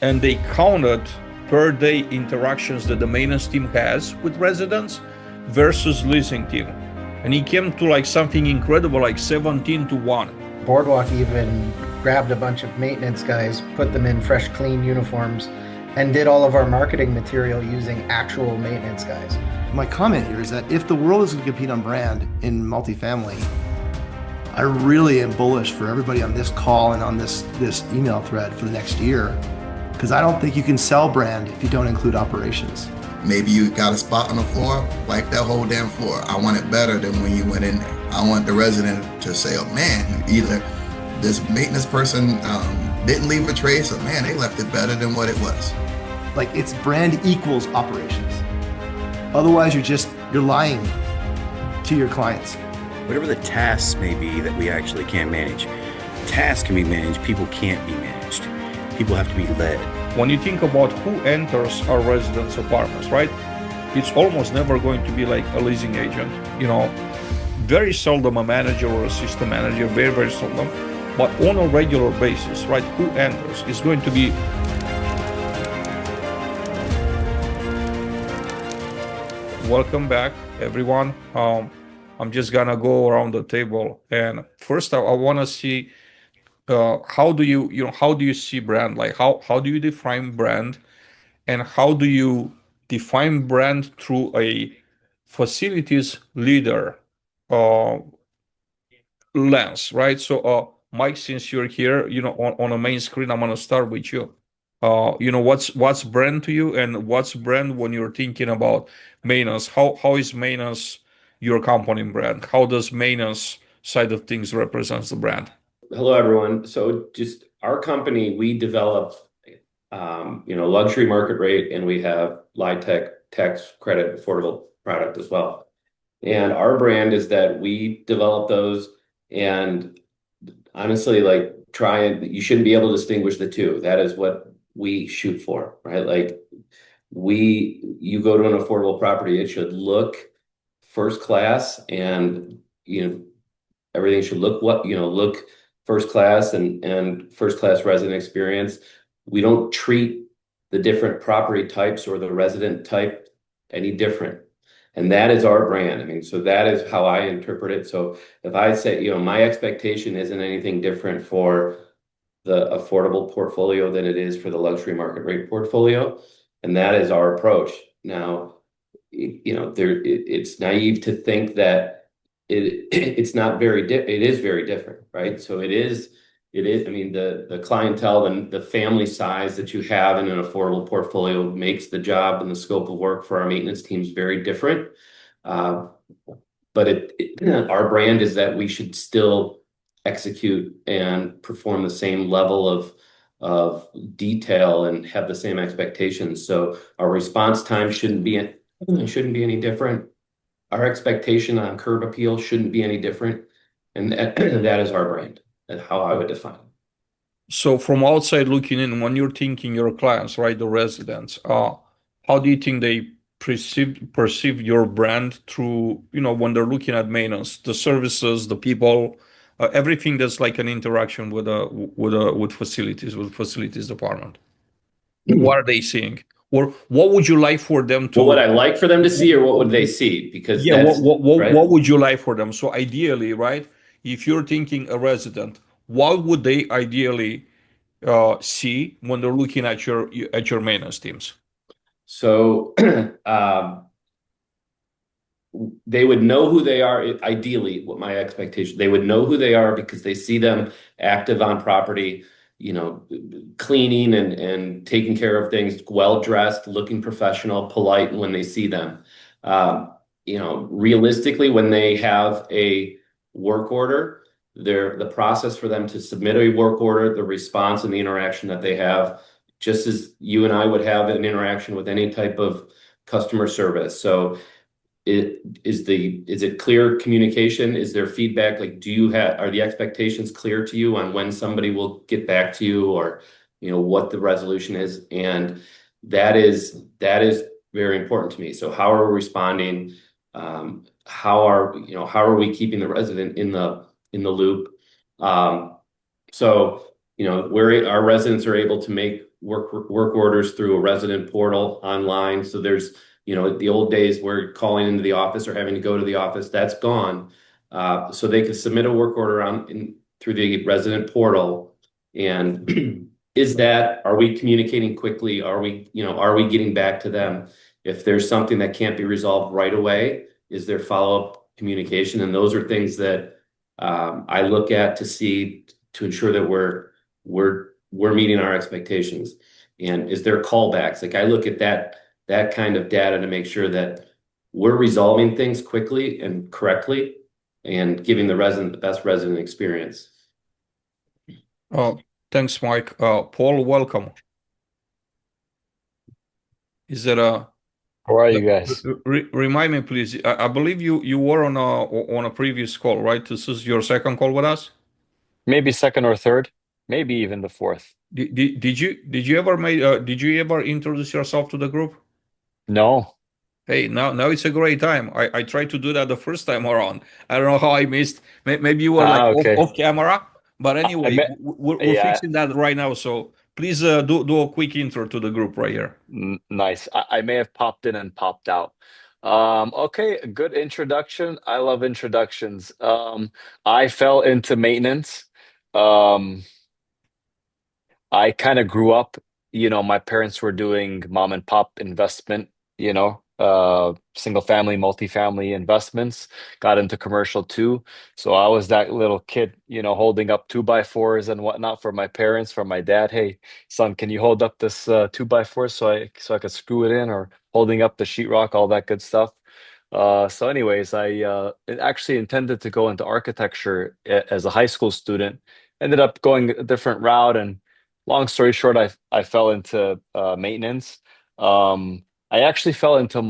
and they counted per day interactions that the maintenance team has with residents versus leasing team. And he came to like something incredible, like 17 to 1. Boardwalk even grabbed a bunch of maintenance guys, put them in fresh, clean uniforms, and did all of our marketing material using actual maintenance guys. My comment here is that if the world is going to compete on brand in multifamily, I really am bullish for everybody on this call and on this email thread for the next year, because I don't think you can sell brand if you don't include operations. Maybe you got a spot on the floor, wipe that whole damn floor. I want it better than when you went in there. I want the resident to say, oh man, either this maintenance person didn't leave a trace, or man, they left it better than what it was. Like, it's brand equals operations. Otherwise, you're lying to your clients. Whatever the tasks may be that we actually can't manage. Tasks can be managed, people can't be managed. People have to be led. When you think about who enters our residents' apartments, right? It's almost never going to be like a leasing agent, very seldom a manager or assistant manager, very, very seldom. But on a regular basis, right, who enters is going to be welcome back, everyone. I'm just gonna go around the table, and first I want to see how do you see brand? Like how do you define brand, and how do you define brand through a facilities leader uh, lens, right? So, Mike, since you're here, on a main screen, I'm gonna start with you. What's brand to you, and what's brand when you're thinking about maintenance? How is maintenance your company brand? How does maintenance side of things represents the brand? Hello, everyone. So just our company, we develop, luxury market rate, and we have LIHTC tax credit affordable product as well. And our brand is that we develop those, and honestly, you shouldn't be able to distinguish the two. That is what we shoot for, right? Like you go to an affordable property, it should look first class, and everything should look first class and first class resident experience. We don't treat the different property types or the resident type any different. And that is our brand. I mean, so that is how I interpret it. So if I say, my expectation isn't anything different for the affordable portfolio than it is for the luxury market rate portfolio. And that is our approach. Now, it's naive to think that it's not it is very different, right? So it is, I mean, the clientele and the family size that you have in an affordable portfolio makes the job and the scope of work for our maintenance teams very different. But our brand is that we should still execute and perform the same level of detail and have the same expectations. So our response time shouldn't be any different. Our expectation on curb appeal shouldn't be any different. And that is our brand. And how I would define it. So from outside looking in, when you're thinking your clients, right, the residents, how do you think they perceive your brand through, when they're looking at maintenance, the services, the people, everything that's like an interaction with facilities department? What are they seeing? Or what would you like for them to? What would I like for them to see, or what would they see? Because what would you like for them? So ideally, right? If you're thinking a resident, what would they ideally see when they're looking at your maintenance teams? So they would know who they are. Ideally, what my expectation, they would know who they are because they see them active on property, cleaning and taking care of things, well dressed, looking professional, polite when they see them. Realistically, when they have a work order, the process for them to submit a work order, the response and the interaction that they have, just as you and I would have an interaction with any type of customer service. So is it clear communication? Is there feedback? Like, are the expectations clear to you on when somebody will get back to you, or what the resolution is? And that is very important to me. So how are we responding? How are we keeping the resident in the loop? Our residents are able to make work orders through a resident portal online. So there's, the old days where calling into the office or having to go to the office, that's gone. So they can submit a work order through the resident portal. And are we communicating quickly? Are we getting back to them? If there's something that can't be resolved right away, is there follow-up communication? And those are things that I look at to ensure that we're meeting our expectations. And is there callbacks? Like I look at that kind of data to make sure that we're resolving things quickly and correctly and giving the resident the best resident experience. Thanks, Mike. Paul, welcome. Is that How are you guys? remind me, please. I believe you were on a previous call, right? This is your second call with us. Maybe second or third, maybe even the fourth. Did you ever introduce yourself to the group? No. Hey, now it's a great time. I tried to do that the first time around. I don't know how I missed. Maybe you were Okay. off camera, but anyway, we're Yeah, fixing that right now. So please do a quick intro to the group right here. nice. I may have popped in and popped out. Okay, good introduction. I love introductions. I fell into maintenance. Um, I kind of grew up, my parents were doing mom and pop investment, single family, multifamily investments, got into commercial too. So I was that little kid, holding up 2x4s and whatnot for my parents, for my dad. Hey, son, can you hold up this 2x4 so I could screw it in, or holding up the sheetrock, all that good stuff. So anyways, I actually intended to go into architecture as a high school student, ended up going a different route, and long story short, I fell into maintenance. I actually fell into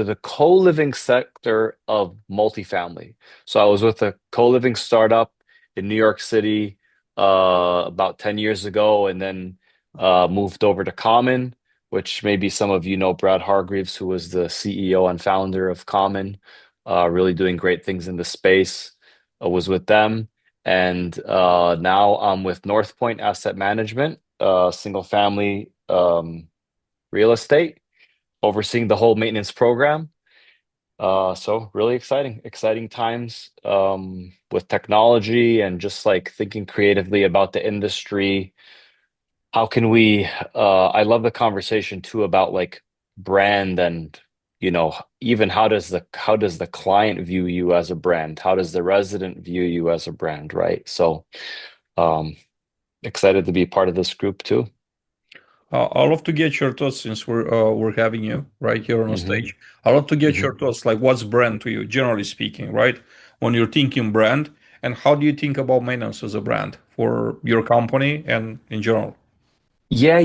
the co-living sector of multifamily. So I was with a co-living startup in New York City about 10 years ago, and then moved over to Common, which maybe some of you know Brad Hargreaves, who was the CEO and founder of Common, really doing great things in the space. I was with them. And now I'm with North Point Asset Management, single family real estate, overseeing the whole maintenance program. So really exciting times with technology and just like thinking creatively about the industry. How can we, I love the conversation too about like brand and, even how does the client view you as a brand? How does the resident view you as a brand, right? So um, excited to be part of this group too. I'd love to get your thoughts since we're having you right here on the hmm stage. I'd love to get hmm your thoughts, like what's brand to you, generally speaking, right? When you're thinking brand, and how do you think about maintenance as a brand for your company and in general? Yeah,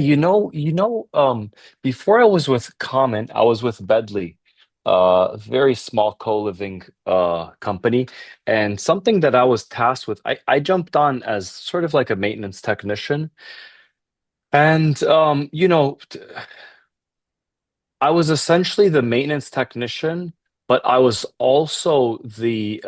before I was with Comment, I was with Bedley, a very small co-living company. And something that I was tasked with, I jumped on as sort of like a maintenance technician. And I was essentially the maintenance technician, but I was also the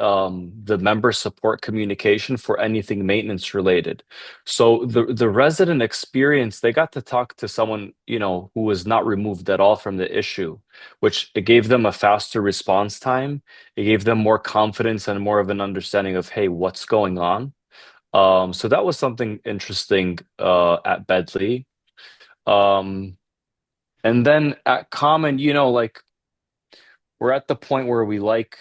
member support communication for anything maintenance related. So the resident experience, they got to talk to someone, who was not removed at all from the issue, which it gave them a faster response time. It gave them more confidence and more of an understanding of, hey, what's going on? So that was something interesting at Bedley. Um, and then at Common, like we're at the point where we like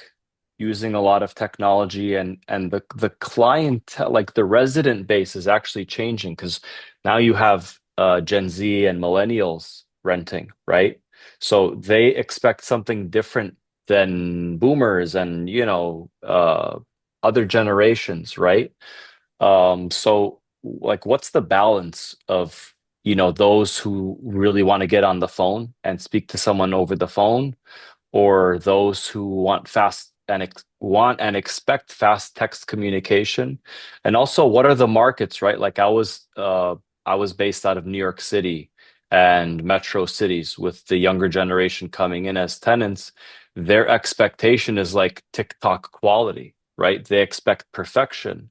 using a lot of technology, and the clientele, like the resident base is actually changing because now you have Gen Z and millennials renting, right? So they expect something different than boomers and other generations, right? So like what's the balance of those who really want to get on the phone and speak to someone over the phone, or those who want and expect fast text communication? And also, what are the markets, right? Like I was based out of New York City and metro cities. With the younger generation coming in as tenants, their expectation is like TikTok quality, right? They expect perfection.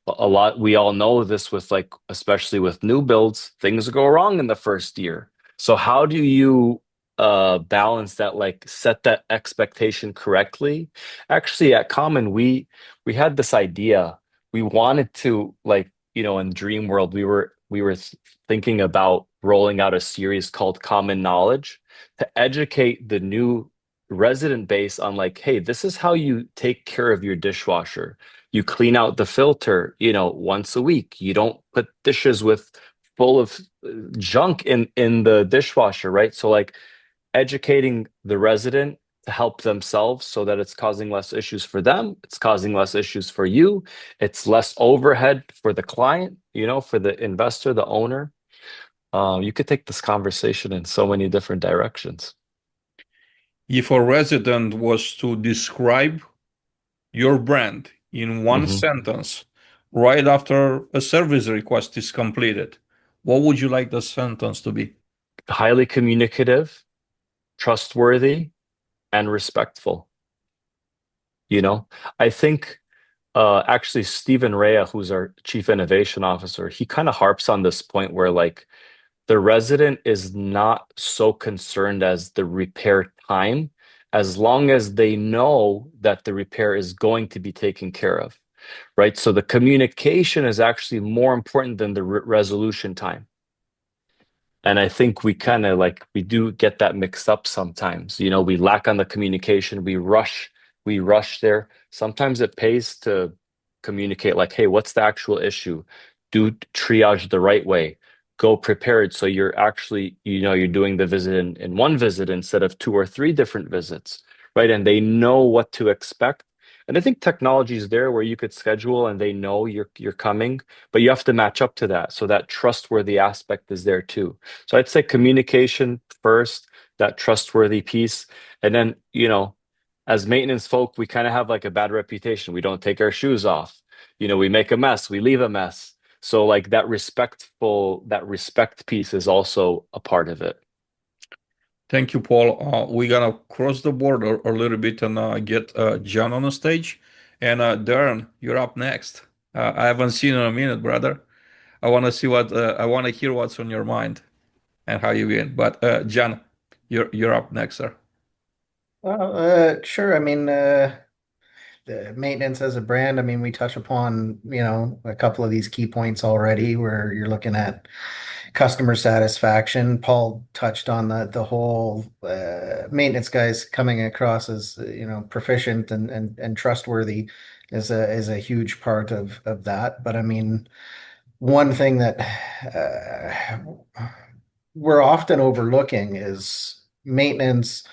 a lot, we all know this with like, especially with new builds, things go wrong in the first year. So how do you balance that, like set that expectation correctly? Actually, at Common, we had this idea. We wanted to like, in Dream World, we were thinking about rolling out a series called Common Knowledge to educate the new resident base on like, hey, this is how you take care of your dishwasher. You clean out the filter, once a week. You don't put dishes with full of junk in the dishwasher, right? So like educating the resident to help themselves so that it's causing less issues for them, it's causing less issues for you, it's less overhead for the client, for the investor, the owner. You could take this conversation in so many different directions. If a resident was to describe your brand in one Mhm. sentence right after a service request is completed, what would you like the sentence to be? Highly communicative, trustworthy, and respectful. I think actually Stephen Rea, who's our chief innovation officer, he kind of harps on this point where like the resident is not so concerned as the repair time, as long as they know that the repair is going to be taken care of, right? So the communication is actually more important than the resolution time. And I think we kind of like we do get that mixed up sometimes. We lack on the communication, we rush there. Sometimes it pays to communicate like, hey, what's the actual issue? Do triage the right way. Go prepared so you're actually, you're doing the visit in one visit instead of two or three different visits, right? And they know what to expect. And I think technology is there where you could schedule and they know you're coming, but you have to match up to that. So that trustworthy aspect is there too. So I'd say communication first, that trustworthy piece. And then, as maintenance folk, we kind of have like a bad reputation. We don't take our shoes off. We make a mess, we leave a mess. So like that respect piece is also a part of it. Thank you, Paul. We're gonna cross the border a little bit and get John on the stage. And Darren, you're up next. I haven't seen you in a minute, brother. I want to hear what's on your mind and how you been. But John, you're up next, sir. Well, sure. I mean, the maintenance as a brand, I mean, we touch upon, a couple of these key points already where you're looking at customer satisfaction. Paul touched on the whole maintenance guys coming across as, proficient and trustworthy is a huge part of that. But I mean, one thing that we're often overlooking is maintenance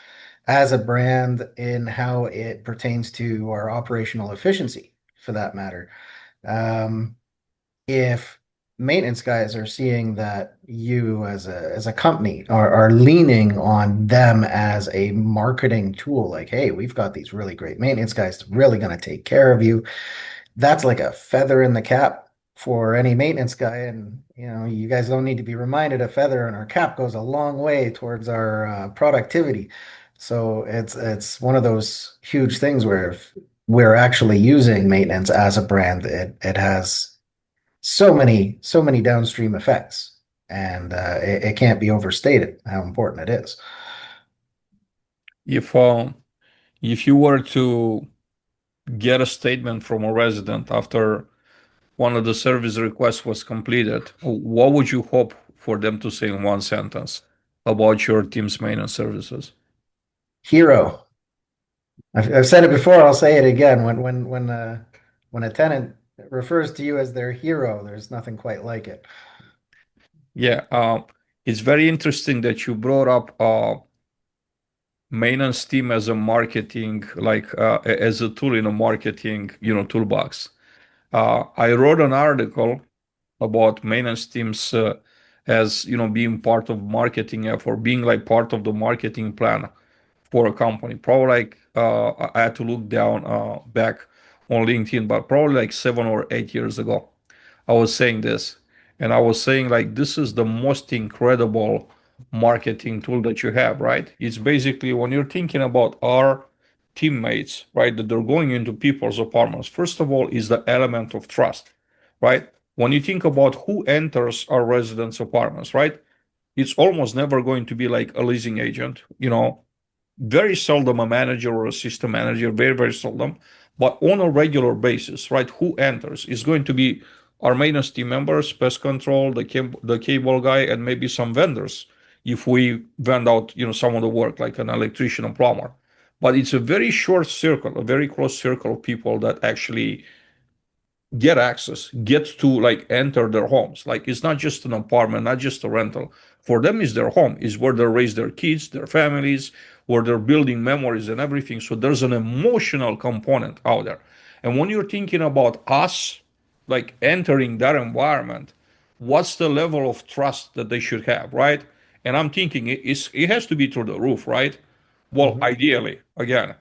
as a brand in how it pertains to our operational efficiency, for that matter. Um, if maintenance guys are seeing that you as a company are leaning on them as a marketing tool, like, hey, we've got these really great maintenance guys really going to take care of you, that's like a feather in the cap for any maintenance guy. And you guys don't need to be reminded a feather in our cap goes a long way towards our productivity. So it's one of those huge things where if we're actually using maintenance as a brand, it has so many downstream effects, and it can't be overstated how important it is. If um, if you were to get a statement from a resident after one of the service requests was completed, what would you hope for them to say in one sentence about your team's maintenance services? Hero. I've said it before. I'll say it again. When a tenant refers to you as their hero, there's nothing quite like it. Yeah, it's very interesting that you brought up maintenance team as a marketing, like as a tool in a marketing, toolbox. I wrote an article about maintenance teams as being part of marketing effort, being like part of the marketing plan for a company. Probably like I had to look down back on LinkedIn, but probably like 7 or 8 years ago, I was saying this, and I was saying like this is the most incredible marketing tool that you have, right? It's basically when you're thinking about our teammates, right, that they're going into people's apartments. First of all, is the element of trust. right? When you think about who enters our residence apartments, right? It's almost never going to be like a leasing agent, very seldom a manager or a system manager, very, very seldom. But on a regular basis, right, who enters is going to be our maintenance team members, pest control, the cable guy, and maybe some vendors if we vend out, some of the work like an electrician and plumber. But it's a very short circle, a very close circle of people that actually get access, get to like enter their homes. Like it's not just an apartment, not just a rental. For them, is their home, is where they raise their kids, their families, where they're building memories and everything. So there's an emotional component out there. And when you're thinking about us, like entering that environment, what's the level of trust that they should have, right? And I'm thinking it has to be through the roof, right? Well, Mhm. ideally, again,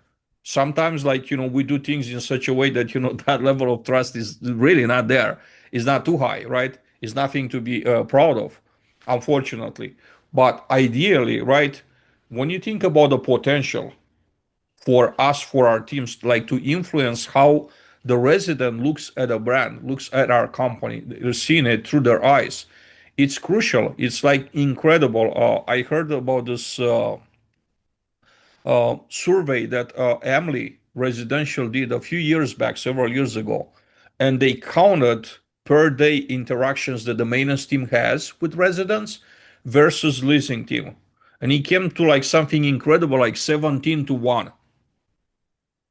sometimes like we do things in such a way that that level of trust is really not there. It's not too high, right? It's nothing to be proud of, unfortunately. But ideally, right, when you think about the potential for us, for our teams, like to influence how the resident looks at a brand, looks at our company, they're seeing it through their eyes, it's crucial. It's like incredible. I heard about this survey that Emily Residential did a few years back, several years ago, and they counted per day interactions that the maintenance team has with residents versus leasing team, and he came to like something incredible, like 17 to 1.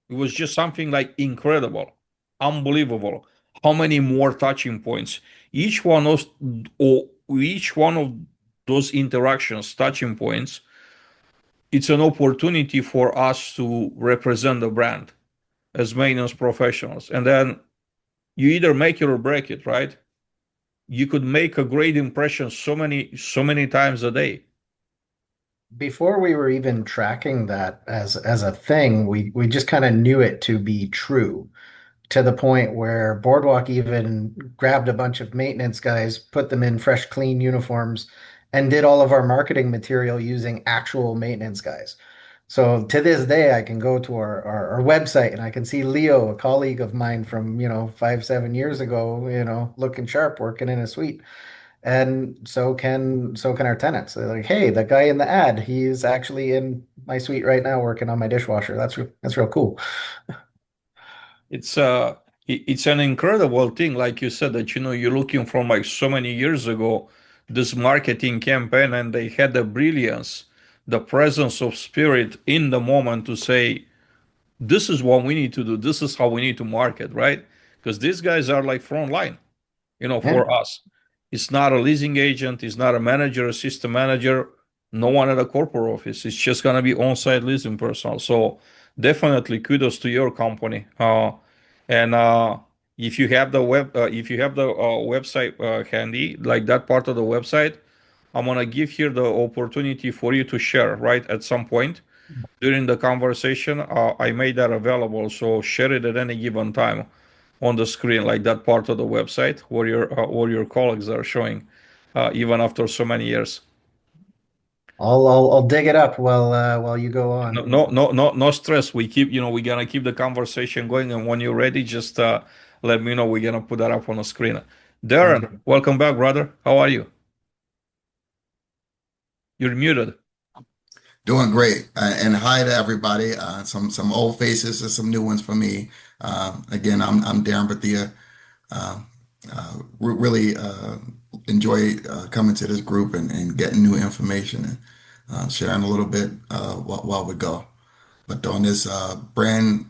It was just something like incredible, unbelievable. How many more touching points? Each one of or each one of those interactions, touching points, it's an opportunity for us to represent the brand as maintenance professionals. And then you either make it or break it, right? You could make a great impression so many times a day. Before we were even tracking that as a thing, we just kind of knew it to be true, to the point where Boardwalk even grabbed a bunch of maintenance guys, put them in fresh, clean uniforms, and did all of our marketing material using actual maintenance guys. So to this day, I can go to our website and I can see Leo, a colleague of mine from, 5, 7 years ago, looking sharp, working in a suite. And so can our tenants. They're like, hey, that guy in the ad, he's actually in my suite right now working on my dishwasher. That's real cool. It's it's an incredible thing, like you said, that you're looking from like so many years ago, this marketing campaign, and they had the brilliance, the presence of spirit in the moment to say, this is what we need to do, this is how we need to market, right? Because these guys are like front line, Yeah. for us. It's not a leasing agent, it's not a manager, a system manager, no one at a corporate office. It's just gonna be on-site leasing personnel. So definitely kudos to your company. And if you have if you have the website handy, like that part of the website, I'm gonna give here the opportunity for you to share, right, at some point during the conversation. I made that available, so share it at any given time on the screen, like that part of the website where your colleagues are showing, even after so many years. I'll dig it up while you go No, on. no, no, no, no stress. We're gonna keep the conversation going, and when you're ready, just let me know. We're gonna put that up on the screen. Sounds Darren, good. welcome back, brother. How are you? You're muted. Doing great. And hi to everybody. Some old faces and some new ones for me. Again, I'm Darren Bethia. Uh, really enjoy coming to this group and getting new information and sharing a little bit while we go. But on this brand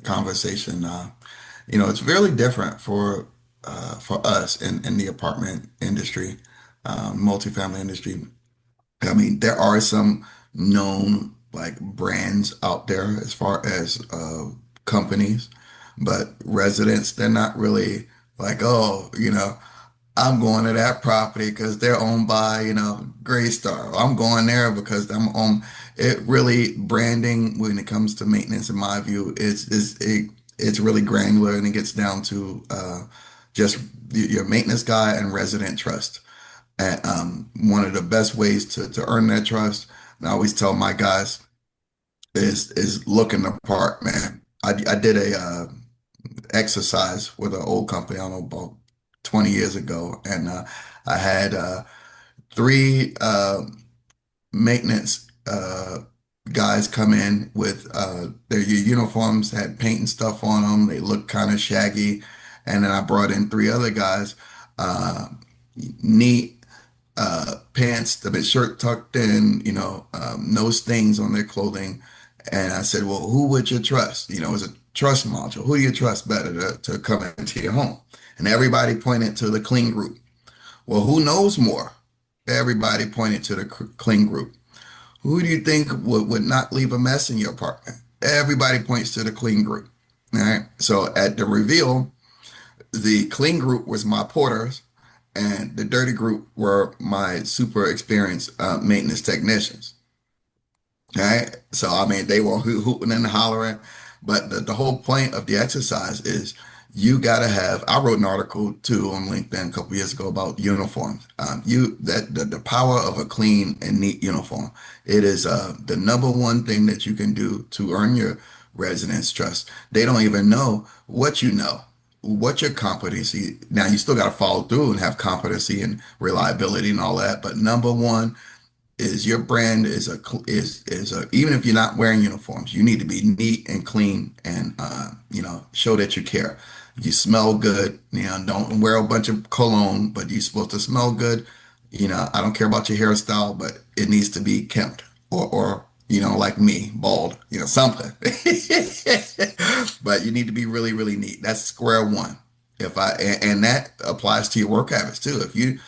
conversation, it's really different for us in the apartment industry, multifamily industry. I mean, there are some known like brands out there as far as companies, but residents, they're not really like, oh, I'm going to that property because they're owned by, Greystar. I'm going there because I'm on it. Really, branding when it comes to maintenance, in my view, it's really granular and it gets down to just your maintenance guy and resident trust. And one of the best ways to earn that trust, and I always tell my guys, is looking the part, man. I did exercise with an old company, I don't know, about 20 years ago. And I had three maintenance guys come in with their uniforms, had paint and stuff on them. They looked kind of shaggy. And then I brought in three other guys, uh, neat pants, the shirt tucked in, no stains on their clothing. And I said, well, who would you trust? It was a trust module. Who do you trust better to come into your home? And everybody pointed to the clean group. Well, who knows more? Everybody pointed to the clean group. Who do you think would not leave a mess in your apartment? Everybody points to the clean group. All right. So at the reveal, the clean group was my porters, and the dirty group were my super experienced maintenance technicians. All right. So, I mean, they were hooting and hollering. But the whole point of the exercise is you got to have. I wrote an article too on LinkedIn a couple years ago about uniforms. The power of a clean and neat uniform. It is the number one thing that you can do to earn your residents' trust. They don't even know what you know, what your competency. Now you still got to follow through and have competency and reliability and all that. But number one is your brand is a even if you're not wearing uniforms, you need to be neat and clean and show that you care. You smell good, don't wear a bunch of cologne, but you're supposed to smell good. I don't care about your hairstyle, but it needs to be kempt or like me, bald, something. But you need to be really, really neat. That's square one. If I and that applies to your work habits too. If you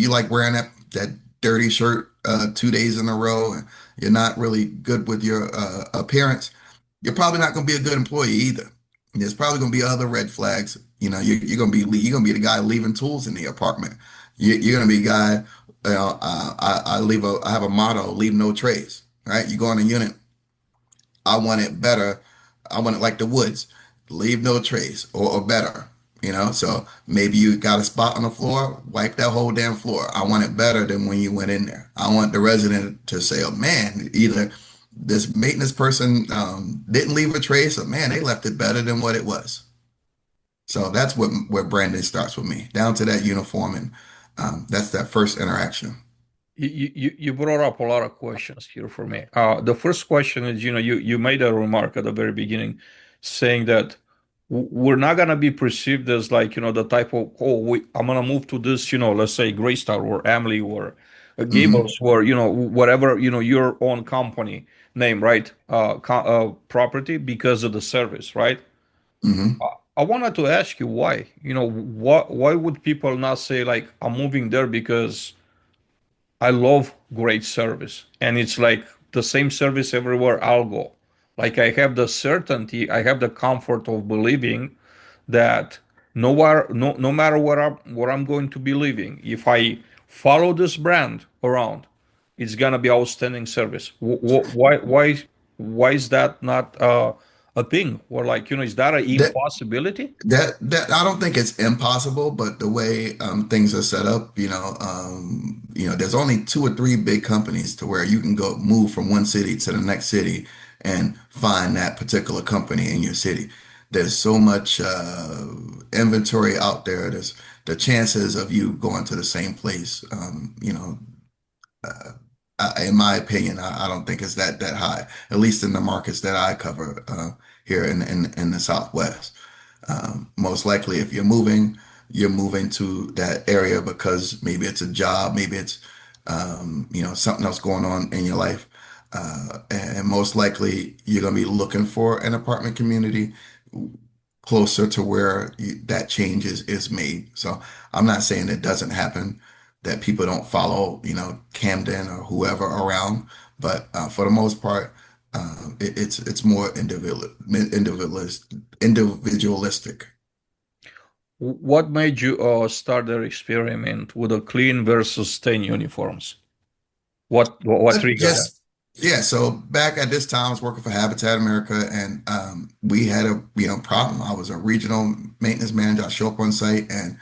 like wearing that dirty shirt 2 days in a row and you're not really good with your appearance, you're probably not going to be a good employee either. There's probably going to be other red flags. You're going to be the guy leaving tools in the apartment. You're going to be a guy. I have a motto: leave no trace. Right? You go in a unit. I want it better. I want it like the woods, leave no trace or better. So maybe you got a spot on the floor, wipe that whole damn floor. I want it better than when you went in there. I want the resident to say, oh man, either this maintenance person didn't leave a trace, or man, they left it better than what it was. So that's where branding starts with me, down to that uniform, and that's that first interaction. You brought up a lot of questions here for me. The first question is, you made a remark at the very beginning saying that we're not gonna be perceived as like, the type of, oh, I'm gonna move to this, let's say Greystar or Emily or Hmm. Gables or, whatever, your own company name, right? Property because of the service, right? Hmm. I wanted to ask you why, why would people not say like, I'm moving there because I love great service. And it's like the same service everywhere I'll go. Like I have the certainty, I have the comfort of believing that no matter where I'm going to be living, if I follow this brand around, it's gonna be outstanding service. Why is that not a thing? Or like, is that an impossibility? That I don't think it's impossible, but the way things are set up, there's only two or three big companies to where you can go move from one city to the next city and find that particular company in your city. There's so much inventory out there. There's the chances of you going to the same place, uh, in my opinion, I don't think it's that high, at least in the markets that I cover here in the Southwest. Most likely, if you're moving to that area because maybe it's a job, maybe it's something else going on in your life, and most likely you're going to be looking for an apartment community closer to where that change is made. So I'm not saying it doesn't happen, that people don't follow, Camden or whoever around, but for the most part, it's more individualistic. What made you start the experiment with a clean versus stain uniforms? What triggered that? Just yeah. So back at this time, I was working for Habitat America, and we had a problem. I was a regional maintenance manager. I show up on site, and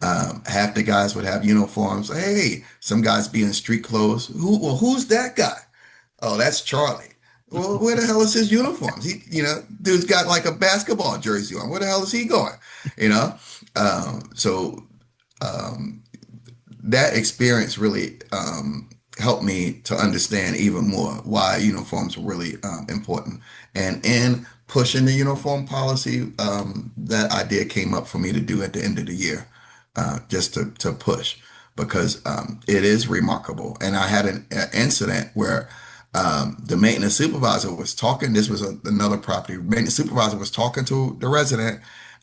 half the guys would have uniforms. Hey, some guys be in street clothes. Who's that guy? Oh, that's Charlie. Well, where the hell is his uniforms? Dude's got like a basketball jersey on. Where the hell is he going? You know? So um, that experience really helped me to understand even more why uniforms are really important. And in pushing the uniform policy, that idea came up for me to do at the end of the year, just to push because it is remarkable. And I had an incident where the maintenance supervisor was talking. This was another property. Maintenance supervisor was talking to the resident,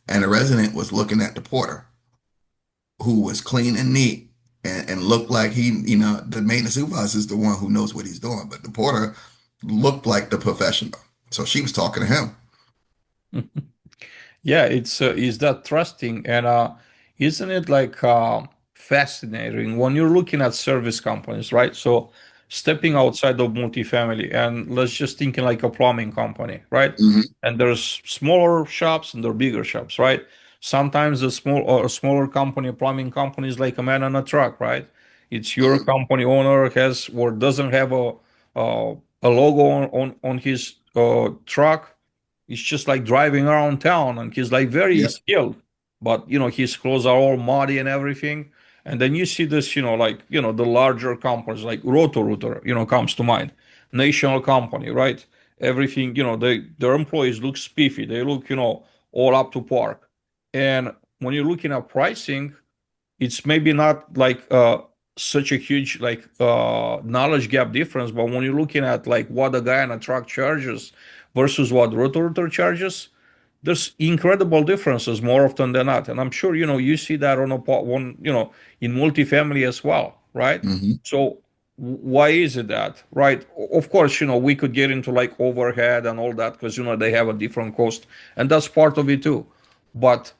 and the resident was looking at the porter, who was clean and neat and looked like the maintenance supervisor is the one who knows what he's doing, but the porter looked like the professional. So she was talking to him. Yeah, it's is that trusting and isn't it like fascinating when you're looking at service companies, right? So stepping outside of multifamily and let's just thinking like a plumbing company, right? Hmm. And there's smaller shops and there are bigger shops, right? Sometimes a smaller company, plumbing company is like a man on a truck, right? It's your Hmm. company owner has or doesn't have a logo on his truck. It's just like driving around town and he's like very Yep. skilled, but his clothes are all muddy and everything. And then you see this, like, the larger companies like Roto-Rooter, comes to mind, national company, right? Everything, their employees look spiffy. They look, all up to par. And when you're looking at pricing, it's maybe not like such a huge like knowledge gap difference, but when you're looking at like what a guy on a truck charges versus what Roto-Rooter charges, there's incredible differences more often than not. And I'm sure you see that on a one in multifamily as well, right? Hmm. So why is it that, right? Of course, we could get into like overhead and all that because they have a different cost, and that's part of it too. But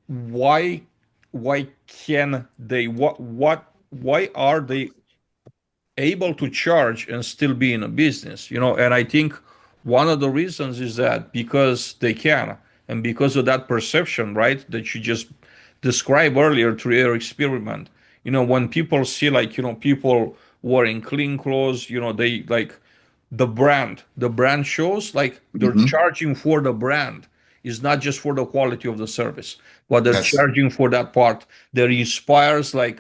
why can they why are they able to charge and still be in a business, and I think one of the reasons is that because they can and because of that perception, right, that you just described earlier through your experiment. When people see like people wearing clean clothes, they like the brand shows like they're Hmm. charging for the brand is not just for the quality of the service, but they're That's charging for that part that inspires like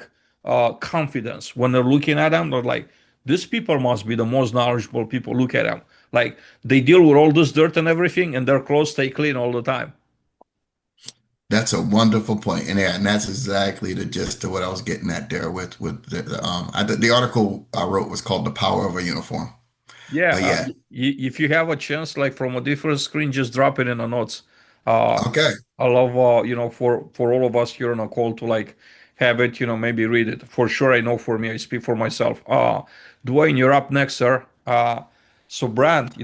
confidence. When they're looking at them, they're like, these people must be the most knowledgeable people. Look at them, like they deal with all this dirt and everything and their clothes stay clean all the time. that's a wonderful point. And that's exactly the gist of what I was getting at there with the article I wrote was called "The Power of a Uniform." Yeah, But yeah, if you have a chance, like from a different screen, just drop it in the notes. Uh, okay. I love, for all of us here on a call to like have it, maybe read it. For sure, I know for me, I speak for myself. Dwayne, you're up next, sir. So brand,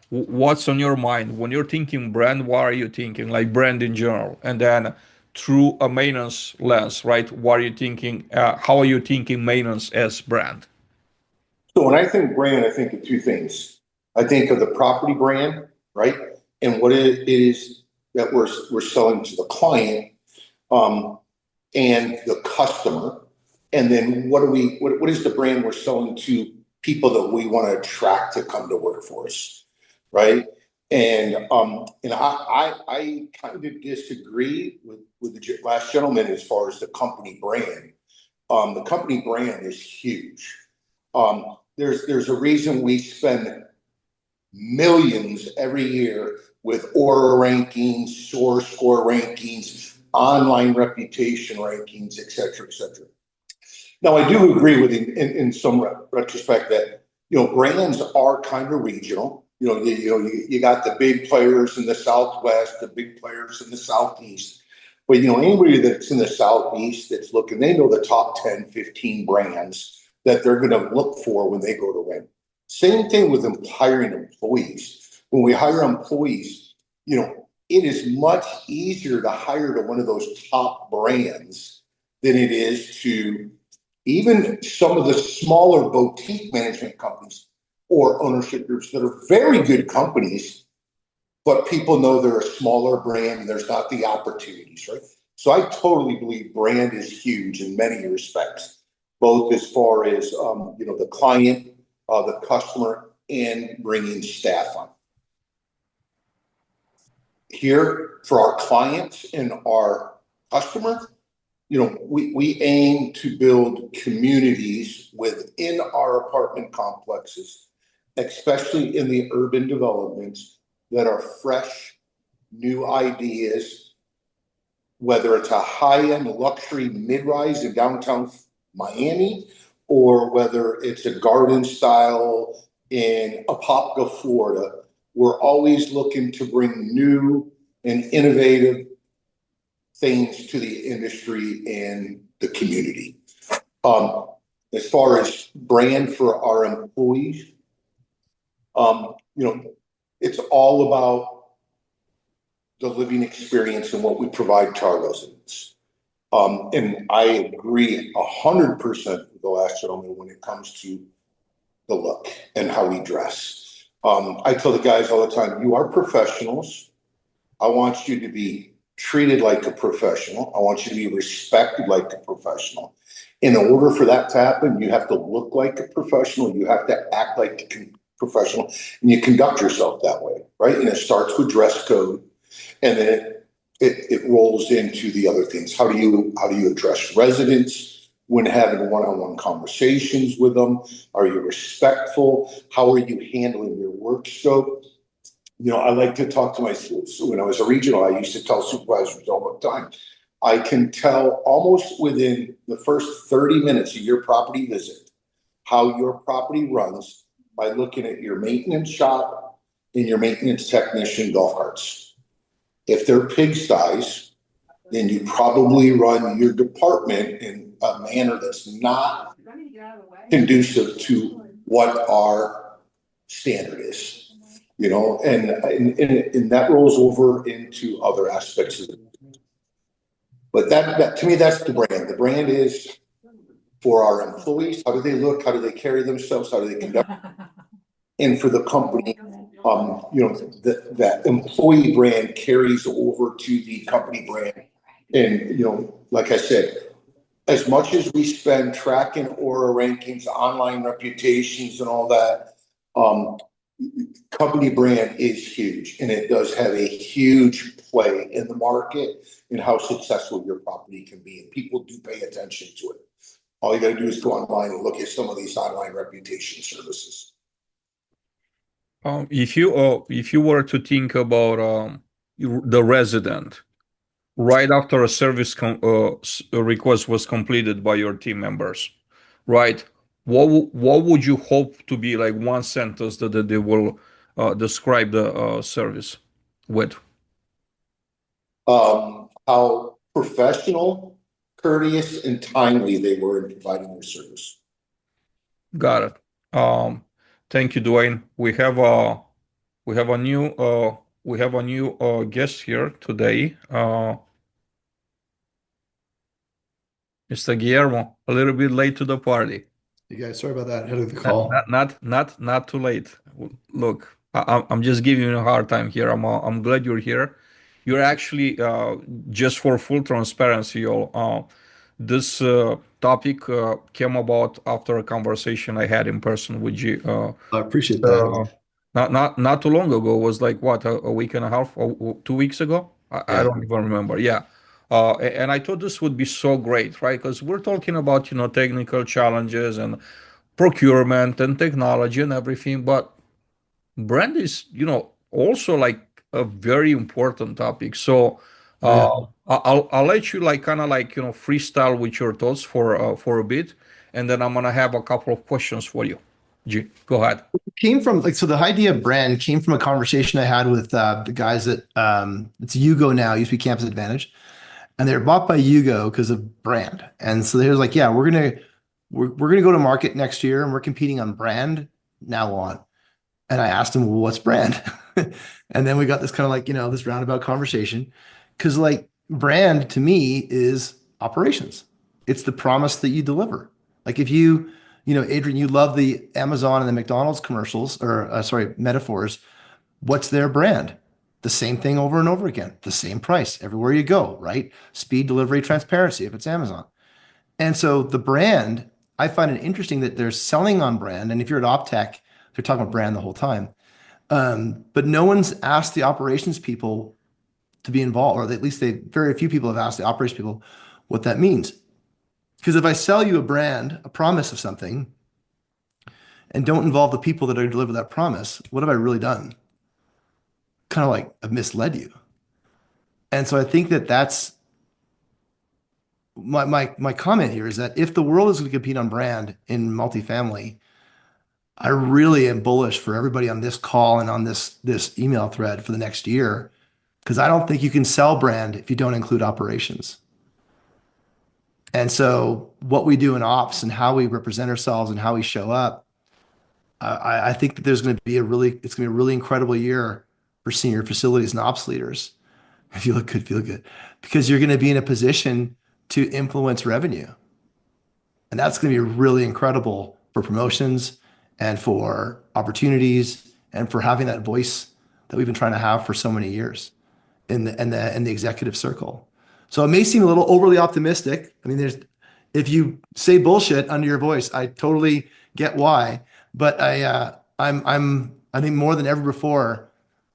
what's on your mind when you're thinking brand? What are you thinking? Like brand in general, and then through a maintenance lens, right? What are you thinking? How are you thinking maintenance as brand? So when I think brand, I think of two things. I think of the property brand, right? And what it is that we're selling to the client, um, and the customer. And then what is the brand we're selling to people that we want to attract to come to work for us, right? And I kind of disagree with the last gentleman as far as the company brand. The company brand is huge. There's a reason we spend millions every year with Aura rankings, source score rankings, online reputation rankings, et cetera, et cetera. Now, I do agree with him in some retrospect that brands are kind of regional. You got the big players in the Southwest, the big players in the Southeast. But anybody that's in the Southeast that's looking, they know the top 10, 15 brands that they're going to look for when they go to rent. Same thing with them hiring employees. When we hire employees, it is much easier to hire to one of those top brands than it is to even some of the smaller boutique management companies or ownership groups that are very good companies, but people know they're a smaller brand and there's not the opportunities, right? So I totally believe brand is huge in many respects, both as far as the client, the customer, and bringing staff on. Here for our clients and our customers, we aim to build communities within our apartment complexes, especially in the urban developments, that are fresh, new ideas, whether it's a high-end luxury mid-rise in downtown Miami, or whether it's a garden style in Apopka, Florida. We're always looking to bring new and innovative things to the industry and the community. As far as brand for our employees, it's all about the living experience and what we provide to our residents. And I agree 100% with the last gentleman when it comes to the look and how we dress. I tell the guys all the time, you are professionals. I want you to be treated like a professional. I want you to be respected like a professional. In order for that to happen, you have to look like a professional. You have to act like a professional, and you conduct yourself that way, right? And it starts with dress code, and then it rolls into the other things. How do you address residents when having one-on-one conversations with them? Are you respectful? How are you handling your work scope? I like to talk to my students. When I was a regional, I used to tell supervisors all the time, I can tell almost within the first 30 minutes of your property visit how your property runs by looking at your maintenance shop and your maintenance technician golf carts. If they're pigsties, then you probably run your department in a manner that's not conducive to what our standard is. And that rolls over into other aspects of it. But that to me, that's the brand. The brand is for our employees. How do they look? How do they carry themselves? How do they conduct? And for the company, that employee brand carries over to the company brand. And, like I said, as much as we spend tracking Aura rankings, online reputations and all that, company brand is huge, and it does have a huge play in the market and how successful your property can be. And people do pay attention to it. All you got to do is go online and look at some of these online reputation services. If you were to think about the resident right after a service request was completed by your team members, right? What would you hope to be like one sentence that they will describe the service with? How professional, courteous, and timely they were in providing their service. Got it. Thank you, Dwayne. We have a new guest here today. Mr. Guillermo, a little bit late to the party. You guys, sorry about that. Head of the call. Not too late. Look, I'm just giving you a hard time here. I'm glad you're here. You're actually just for full transparency, y'all. This topic came about after a conversation I had in person with you. I appreciate that. Not too long ago. It was like what, a week and a half or 2 weeks ago? I don't even remember. Yeah. And I thought this would be so great, right? Because we're talking about, technical challenges and procurement and technology and everything, but brand is, also like a very important topic. So I'll let you freestyle with your thoughts for a bit, and then I'm gonna have a couple of questions for you. Go ahead. So the idea of brand came from a conversation I had with the guys at it's Yugo now, used to be Campus Advantage. And they were bought by Yugo because of brand. And so they were like, yeah, we're gonna go to market next year and we're competing on brand now on. And I asked them, well, what's brand? And then we got this kind of like, this roundabout conversation. Because like brand to me is operations. It's the promise that you deliver. Like if Adrian, you love the Amazon and the McDonald's commercials or metaphors. What's their brand? The same thing over and over again, the same price everywhere you go, right? Speed, delivery, transparency if it's Amazon. And so the brand, I find it interesting that they're selling on brand. And if you're at OpTech, They're talking about brand the whole time. But no one's asked the operations people to be involved, or at least very few people have asked the operations people what that means. Because if I sell you a brand, a promise of something, and don't involve the people that are going to deliver that promise, what have I really done? Kind of like I've misled you. And so I think that's my comment here is that if the world is going to compete on brand in multifamily, I really am bullish for everybody on this call and on this email thread for the next year, because I don't think you can sell brand if you don't include operations. And so what we do in ops and how we represent ourselves and how we show up, I think that it's going to be a really incredible year for senior facilities and ops leaders. If you look good, feel good, because you're going to be in a position to influence revenue. And that's going to be really incredible for promotions and for opportunities and for having that voice that we've been trying to have for so many years in the executive circle. So it may seem a little overly optimistic. I mean, if you say bullshit under your voice, I totally get why. But I think more than ever before,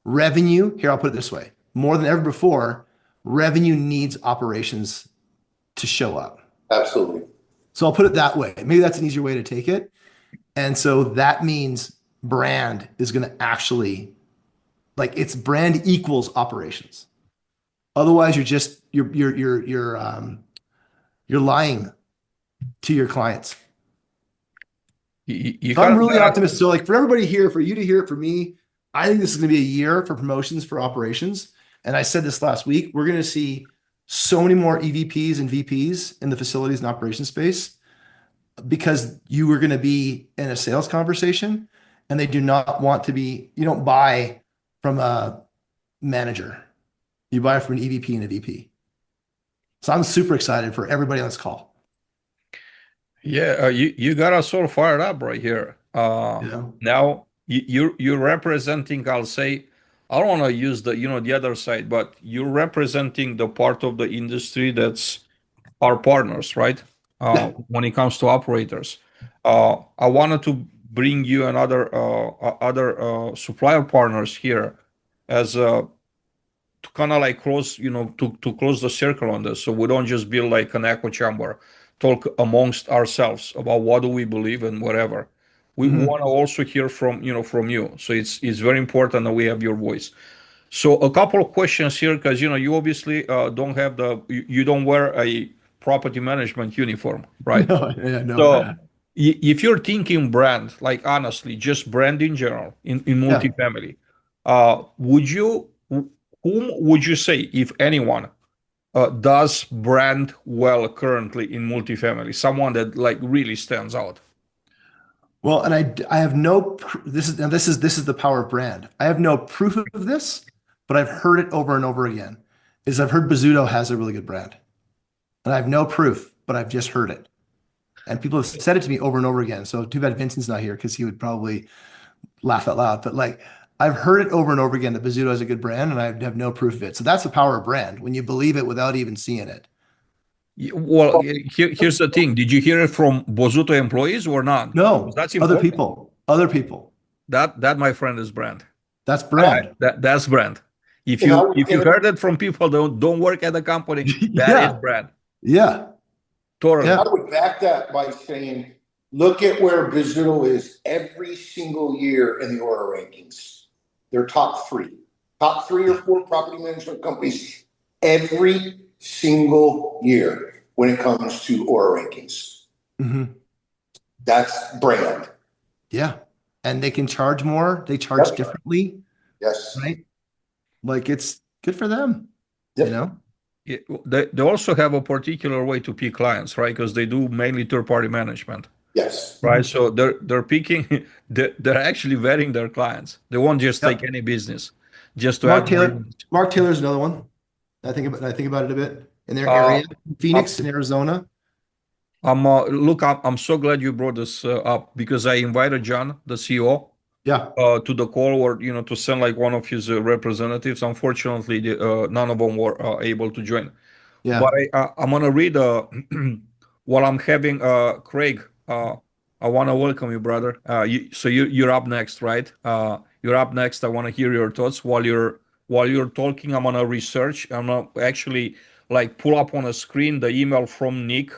revenue, here, I'll put it this way, more than ever before, revenue needs operations to show up. Absolutely. So I'll put it that way. Maybe that's an easier way to take it. And so that means brand is going to actually, like, it's brand equals operations. Otherwise, you're lying to your clients. So I'm really optimistic. So, like, for everybody here, for you to hear it, for me, I think this is going to be a year for promotions for operations. And I said this last week, we're going to see so many more EVPs and VPs in the facilities and operations space, because you are going to be in a sales conversation and they do not want to be, you don't buy from a manager. You buy from an EVP and a VP. So I'm super excited for everybody on this call. Yeah, you got us all fired up right here. Now you're representing, I'll say, I don't want to use the other side, but you're representing the part of the industry that's our partners, right? When it comes to operators. I wanted to bring you another other supplier partners here as to kind of like close, to close the circle on this, so we don't just build like an echo chamber, talk amongst ourselves about what do we believe and whatever. We want to also hear from you. So it's very important that we have your voice. So a couple of questions here, because you obviously don't have you don't wear a property management uniform, right? No, yeah, no. So if you're thinking brand, like honestly, just brand in general in multifamily, whom would you say, if anyone, does brand well currently in multifamily? Someone that like really stands out. Well, and I have this is the power of brand. I have no proof of this, but I've heard it over and over again. I've heard Bozzuto has a really good brand, and I have no proof, but I've just heard it, and people have said it to me over and over again. So too bad Vincent's not here, because he would probably laugh out loud. But like, I've heard it over and over again that Bozzuto has a good brand, and I have no proof of it. So that's the power of brand, when you believe it without even seeing it. Well, here's the thing. Did you hear it from Bozzuto employees or not? No, That's other important. people. That my friend is brand. That's brand. That's brand. If you heard it from people that don't work at the company, that is brand. Yeah. Totally. I would back that by saying, look at where Bozzuto is every single year in the Aura rankings. They're top 3 or 4 property management companies every single year when it comes to Aura rankings. That's brand. Yeah. And they can charge more. They charge differently. Yes. Right? Like, it's good for them. Yep. They also have a particular way to pick clients, right? Because they do mainly third-party management. Yes. Right. So they're picking, they're actually vetting their clients. They won't just take any business just to Mark Taylor's another one. I think about it a bit in their area, Phoenix in Arizona. I'm so glad you brought this up, because I invited John, the CEO, to the call, or to send like one of his representatives. Unfortunately, none of them were able to join. But I'm gonna read while I'm having Craig I want to welcome you, brother. You're up next, right? You're up next. I want to hear your thoughts while you're talking. I'm gonna research. I'm gonna actually like pull up on a screen the email from Nick.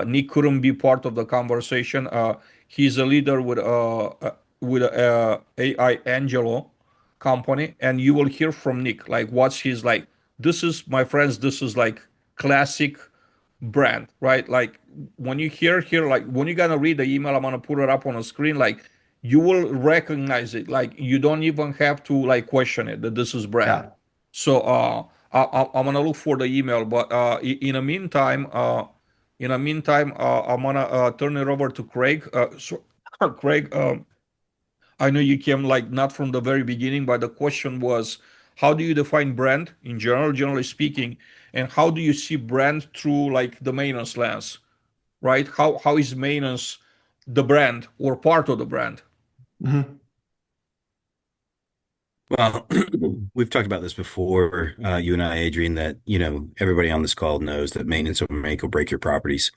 Nick couldn't be part of the conversation. He's a leader with AI Angelo company, and you will hear from Nick like what's his like. This is my friends. This is like classic brand, right? Like when you hear here, like when you're gonna read the email, I'm gonna put it up on a screen, like you will recognize it. Like you don't even have to like question it that this is brand. Yeah. So I'm gonna look for the email, but in the meantime, I'm gonna turn it over to Craig. Craig, I know you came like not from the very beginning, but the question was, how do you define brand in general, generally speaking, and how do you see brand through like the maintenance lens, right? How is maintenance the brand or part of the brand? Mhm. Well, we've talked about this before, you and I, Adrian, that, everybody on this call knows that maintenance will make or break your properties.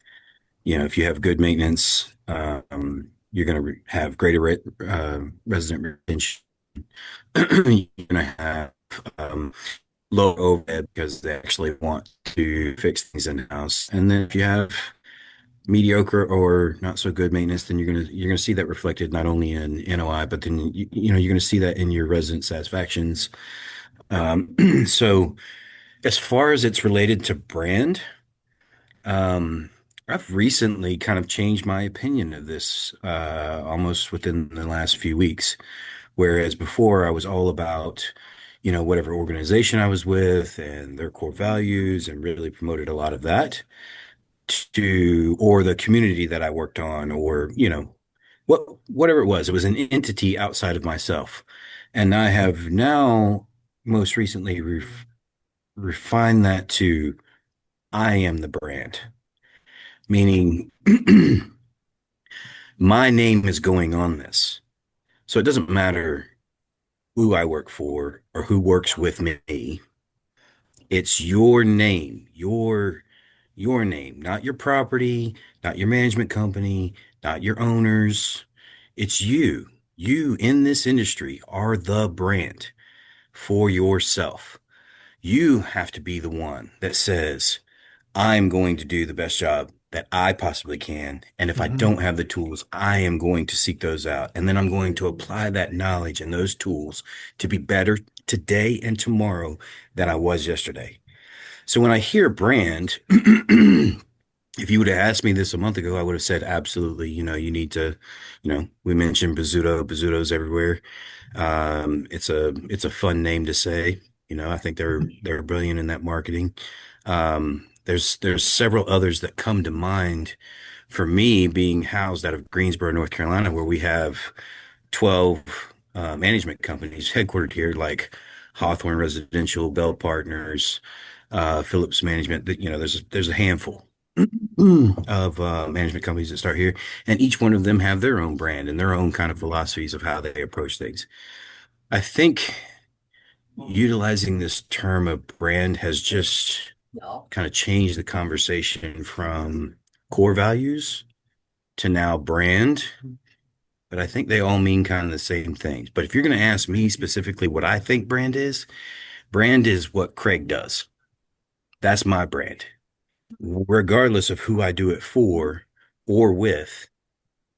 If you have good maintenance, you're going to have greater resident retention. You're going to have low overhead because they actually want to fix things in the house. And then if you have mediocre or not so good maintenance, then you're gonna see that reflected not only in NOI, but then you're gonna see that in your resident satisfactions. So as far as it's related to brand, um, I've recently kind of changed my opinion of this almost within the last few weeks. Whereas before I was all about, whatever organization I was with and their core values and really promoted a lot of that or the community that I worked on, or, whatever it was. It was an entity outside of myself. And I have now most recently refined that to I am the brand, meaning my name is going on this. So it doesn't matter who I work for or who works with me. It's your name, your name, not your property, not your management company, not your owners. It's you. You in this industry are the brand for yourself. You have to be the one that says, I'm going to do the best job that I possibly can. And if I Mhm. don't have the tools, I am going to seek those out. And then I'm going to apply that knowledge and those tools to be better today and tomorrow than I was yesterday. So when I hear brand, if you would have asked me this a month ago, I would have said absolutely. You need to, we mentioned Bazzuto's everywhere. It's a fun name to say. I think they're brilliant in that marketing. There's several others that come to mind for me, being housed out of Greensboro, North Carolina, where we have 12 management companies headquartered here, like Hawthorne Residential, Bell Partners, Phillips Management. That there's a handful of management companies that start here, and each one of them have their own brand and their own kind of philosophies of how they approach things. I think utilizing this term of brand has just kind of changed the conversation from core values to now brand, but I think they all mean kind of the same things. But if you're going to ask me specifically what I think brand is what Craig does. That's my brand. Regardless of who I do it for or with,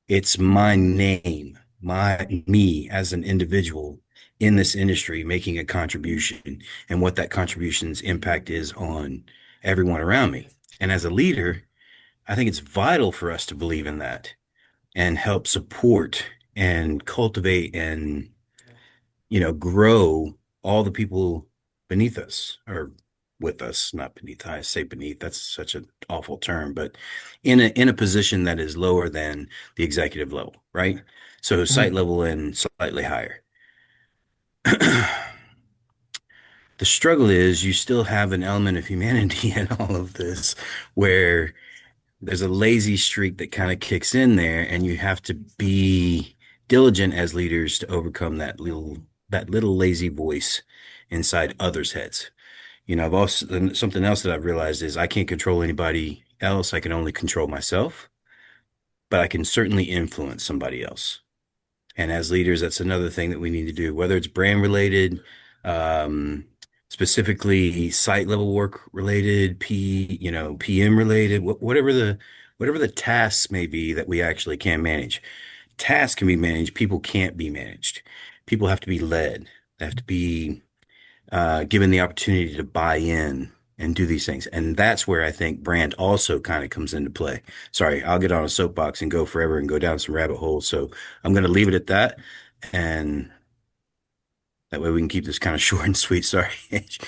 it's my name, me as an individual in this industry making a contribution and what that contribution's impact is on everyone around me. And as a leader, I think it's vital for us to believe in that and help support and cultivate and grow all the people beneath us or with us, not beneath. I say beneath, that's such an awful term, but in a position that is lower than the executive level, right? So site Mhm. level and slightly higher. The struggle is you still have an element of humanity in all of this where there's a lazy streak that kind of kicks in there, and you have to be diligent as leaders to overcome that little lazy voice inside others' heads. I've also something else that I've realized is I can't control anybody else. I can only control myself. but I can certainly influence somebody else. And as leaders, that's another thing that we need to do, whether it's brand related, um, specifically site level work related, PM related, whatever the tasks may be that we actually can manage. Tasks can be managed, people can't be managed. People have to be led. They have to be given the opportunity to buy in and do these things. And that's where I think brand also kind of comes into play. Sorry, I'll get on a soapbox and go forever and go down some rabbit holes. So I'm going to leave it at that. And that way we can keep this kind of short and sweet. Sorry. It's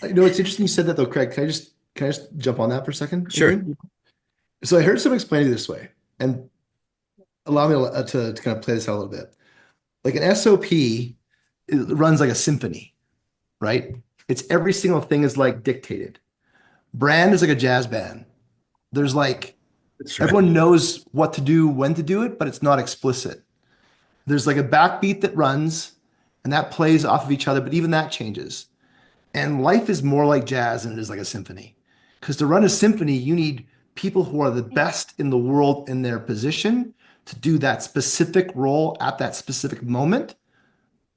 interesting you said that though, Craig. Can I just jump on that for a second, Sure. Adrian? So I heard someone explain it this way, and allow me to kind of play this out a little bit. Like an SOP, it runs like a symphony, right? It's every single thing is like dictated. Brand is like a jazz band. There's like That's right. everyone knows what to do, when to do it, but it's not explicit. There's like a backbeat that runs and that plays off of each other, but even that changes. And life is more like jazz than it is like a symphony. Because to run a symphony, you need people who are the best in the world in their position to do that specific role at that specific moment.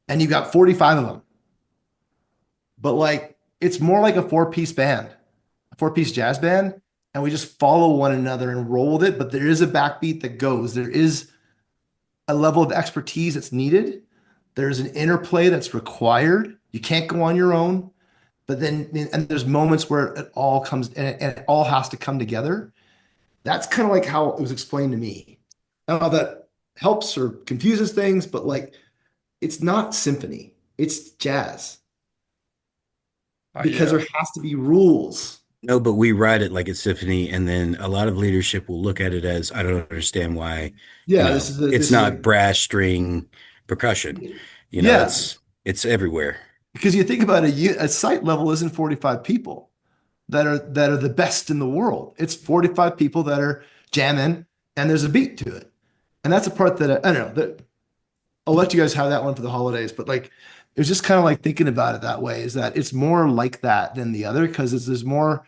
And you got 45 of them. But like it's more like a four-piece band, a four-piece jazz band, and we just follow one another and roll with it. But there is a backbeat that goes. There is a level of expertise that's needed. There's an interplay that's required. You can't go on your own. But then, and there's moments where it all comes and it all has to come together. That's kind of like how it was explained to me. I don't know if that helps or confuses things, but like it's not symphony, it's jazz because Yeah. there has to be rules. No, but we write it like it's symphony, and then a lot of leadership will look at it as, I don't understand why, Yeah, this is a it's this is not a brass string percussion. yeah, It's everywhere. because you think about a site level isn't 45 people that are the best in the world. It's 45 people that are jamming and there's a beat to it. And that's a part that I don't know that I'll let you guys have that one for the holidays, but like it was just kind of like thinking about it that way is that it's more like that than the other because there's more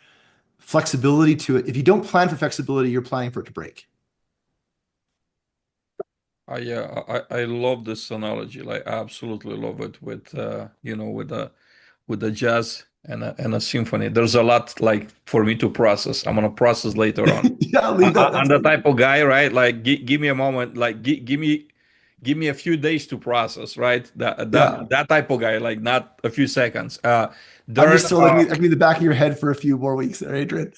flexibility to it. If you don't plan for flexibility, you're planning for it to break. Yeah, I love this analogy. Like, I absolutely love it with with the jazz and a symphony. There's a lot like for me to process. I'm gonna process later on. Yeah, I'll leave that. I'm That's the fine. type of guy, right? Like, give me a moment. Like, give me a few days to process, right? Yeah. That type of guy, like not a few seconds. I'm Darren, just so like I can be the back of your head for a few more weeks there, Adrian.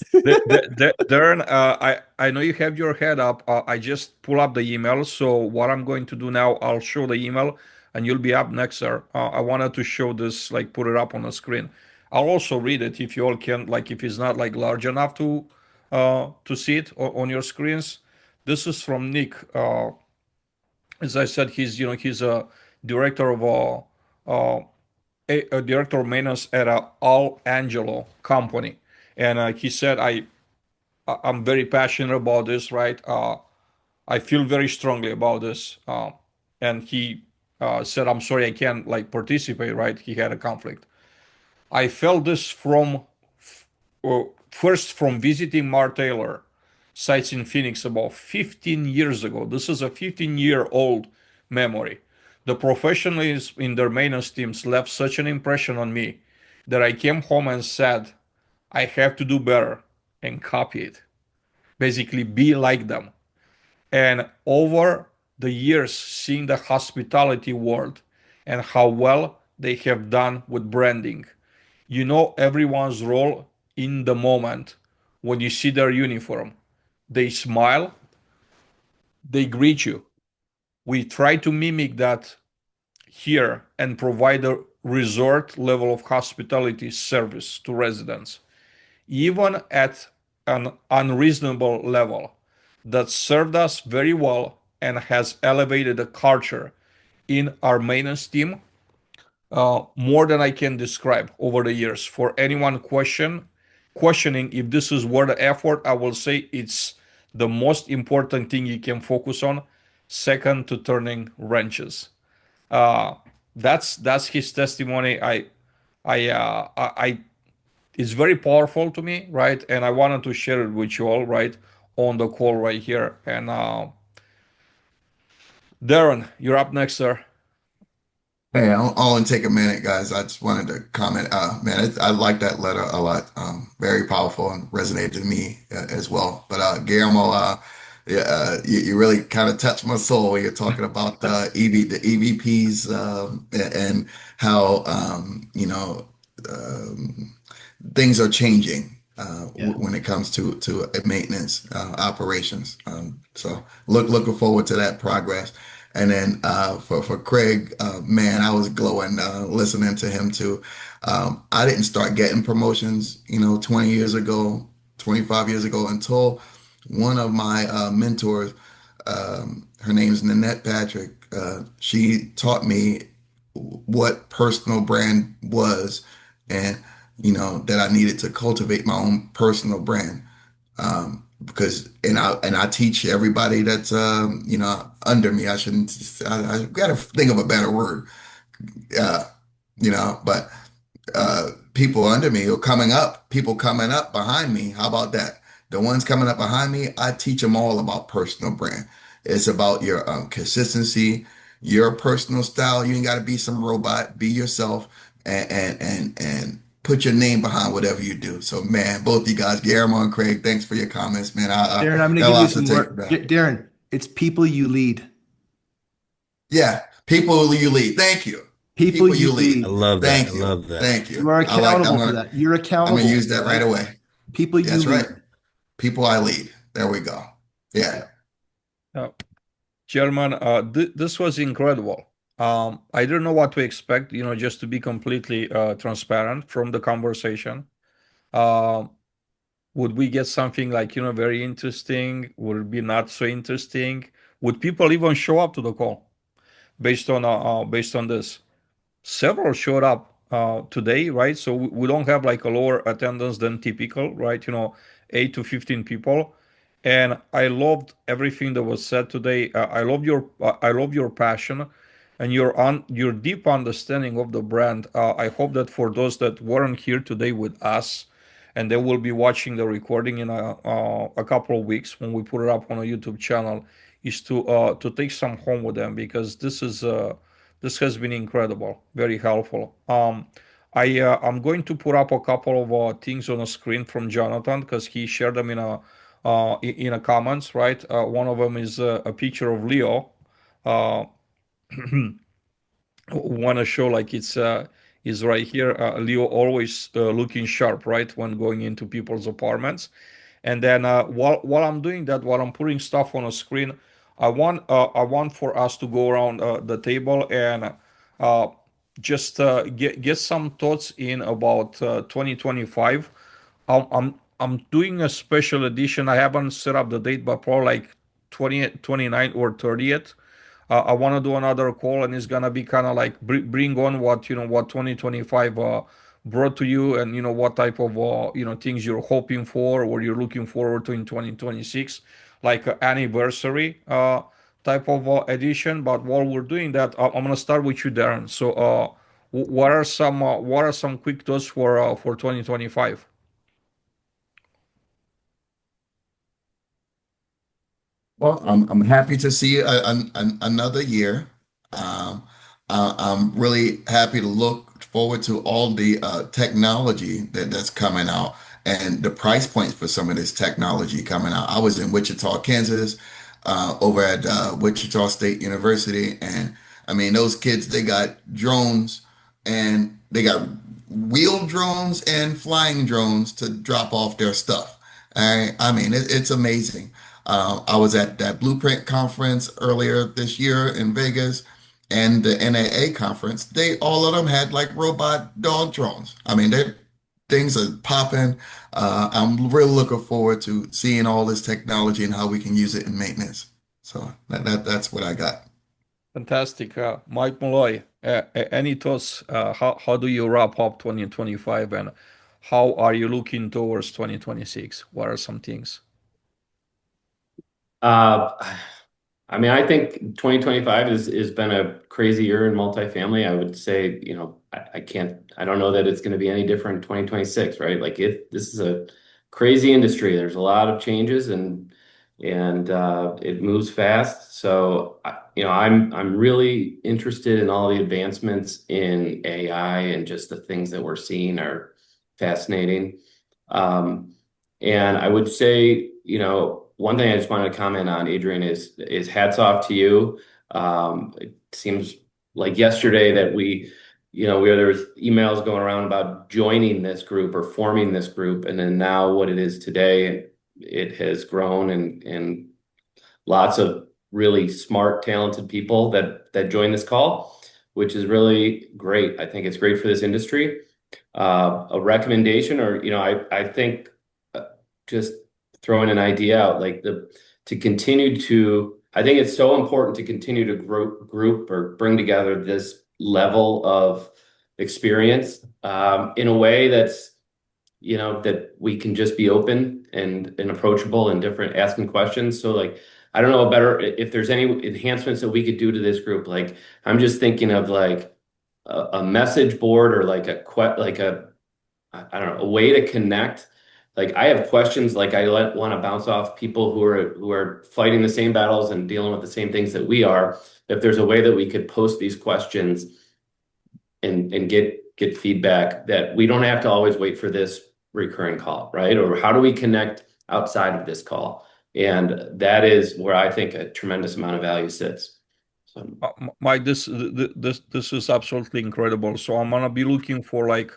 Darren, I know you have your head up. I just pull up the email. So what I'm going to do now, I'll show the email, and you'll be up next, sir. I wanted to show this, like put it up on the screen. I'll also read it if you all can, like if it's not like large enough to see it on your screens. This is from Nick. As I said, he's a director of a director of maintenance at a All Angelo company, and he said, I'm very passionate about this, right? I feel very strongly about this. And he said, I'm sorry, I can't like participate, right? He had a conflict. I felt this first from visiting Mar Taylor sites in Phoenix about 15 years ago. This is a 15-year-old memory. The professionals in their maintenance teams left such an impression on me that I came home and said, I have to do better and copy it. Basically, be like them. And over the years, seeing the hospitality world and how well they have done with branding, you know everyone's role in the moment when you see their uniform. They smile, they greet you. We try to mimic that here and provide a resort level of hospitality service to residents, even at an unreasonable level, that served us very well and has elevated the culture in our maintenance team more than I can describe over the years. For anyone questioning if this is worth the effort, I will say it's the most important thing you can focus on, second to turning wrenches. Uh, that's his testimony. I it's very powerful to me, right? And I wanted to share it with you all, right, on the call right here. And Darren, you're up next, sir. Hey, I'll only take a minute, guys. I just wanted to comment. Man, I like that letter a lot. Very powerful and resonated to me as well. But Guillermo, yeah, you really kind of touched my soul when you're talking about the EVPs, and how um, things are changing Yeah. when it comes to maintenance operations. So looking forward to that progress. And then for Craig, man, I was glowing listening to him too. I didn't start getting promotions, 20 years ago, 25 years ago, until one of my mentors, her name's Nanette Patrick. She taught me what personal brand was, and that I needed to cultivate my own personal brand. Because and I teach everybody that's under me. I shouldn't. I got to think of a better word. Uh, but people under me or people coming up behind me. How about that? The ones coming up behind me, I teach them all about personal brand. It's about your consistency, your personal style. You ain't got to be some robot. Be yourself and put your name behind whatever you do. So, man, both you guys, Guillermo and Craig, thanks for your comments, man. I Darren, I'm going to got a give you lot to some take more. from that. Darren, it's people you lead. Yeah, people you lead. Thank you. People People you you I lead. lead. love that. I Thank you. love that. Thank you. You are I like. accountable for that. You're I'm gonna accountable, use that right right? away. People you That's right. lead. People I lead. There we go. Yeah. Yeah. German, this was incredible. I don't know what to expect, just to be completely transparent from the conversation. Um, would we get something like, very interesting? Would it be not so interesting? Would people even show up to the call based on this? Several showed up today, right? So we don't have like a lower attendance than typical, right? 8 to 15 people. And I loved everything that was said today. I love your passion and your deep understanding of the brand. I hope that for those that weren't here today with us, and they will be watching the recording in a couple of weeks when we put it up on a YouTube channel, is to take some home with them, because this has been incredible, very helpful. I'm going to put up a couple of things on the screen from Jonathan, because he shared them in a comments, right? One of them is a picture of Leo. Uh, Want to show like it's is right here. Leo always looking sharp, right, when going into people's apartments. And then while I'm doing that, while I'm putting stuff on a screen, I want for us to go around the table and uh, just get some thoughts in about 2025. I'm doing a special edition. I haven't set up the date, but probably like 29th or 30th. I want to do another call, and it's gonna be kind of like bring on what 2025 brought to you, and what type of things you're hoping for or you're looking forward to in 2026, like anniversary type of edition. But while we're doing that, I'm gonna start with you, Darren. So, what are some quick thoughts for 2025? Well, I'm happy to see another year. Um, I'm really happy to look forward to all the technology that's coming out and the price points for some of this technology coming out. I was in Wichita, Kansas, over at Wichita State University, and I mean those kids, they got drones and they got wheel drones and flying drones to drop off their stuff. I mean it's amazing. I was at that Blueprint conference earlier this year in Vegas and the NAA conference. They all of them had like robot dog drones. I mean, they things are popping. I'm really looking forward to seeing all this technology and how we can use it in maintenance. So that's what I got. Fantastic. Mike Malloy, any thoughts? How do you wrap up 2025, and how are you looking towards 2026? What are some things? Uh, I mean, I think 2025 is been a crazy year in multifamily. I would say, I don't know that it's going to be any different in 2026, right? Like this is a crazy industry. There's a lot of changes and a and it moves fast. So I'm really interested in all the advancements in AI, and just the things that we're seeing are fascinating. And I would say, one thing I just wanted to comment on, Adrian, is hats off to you. It seems like yesterday that where there was emails going around about joining this group or forming this group, and then now what it is today, it has grown, and lots of really smart, talented people that join this call, which is really great. I think it's great for this industry. A recommendation, or I think just throwing an idea out, like to continue to, I think it's so important to continue to group or bring together this level of experience in a way that's, that we can just be open and approachable and different, asking questions. So like, I don't know better if there's any enhancements that we could do to this group. Like, I'm just thinking of like a message board, or like I don't know, a way to connect. Like, I have questions, like I want to bounce off people who are fighting the same battles and dealing with the same things that we are. If there's a way that we could post these questions and get feedback, that we don't have to always wait for this recurring call, right? Or how do we connect outside of this call? And that is where I think a tremendous amount of value sits. So, Mike, this is absolutely incredible. So I'm gonna be looking for like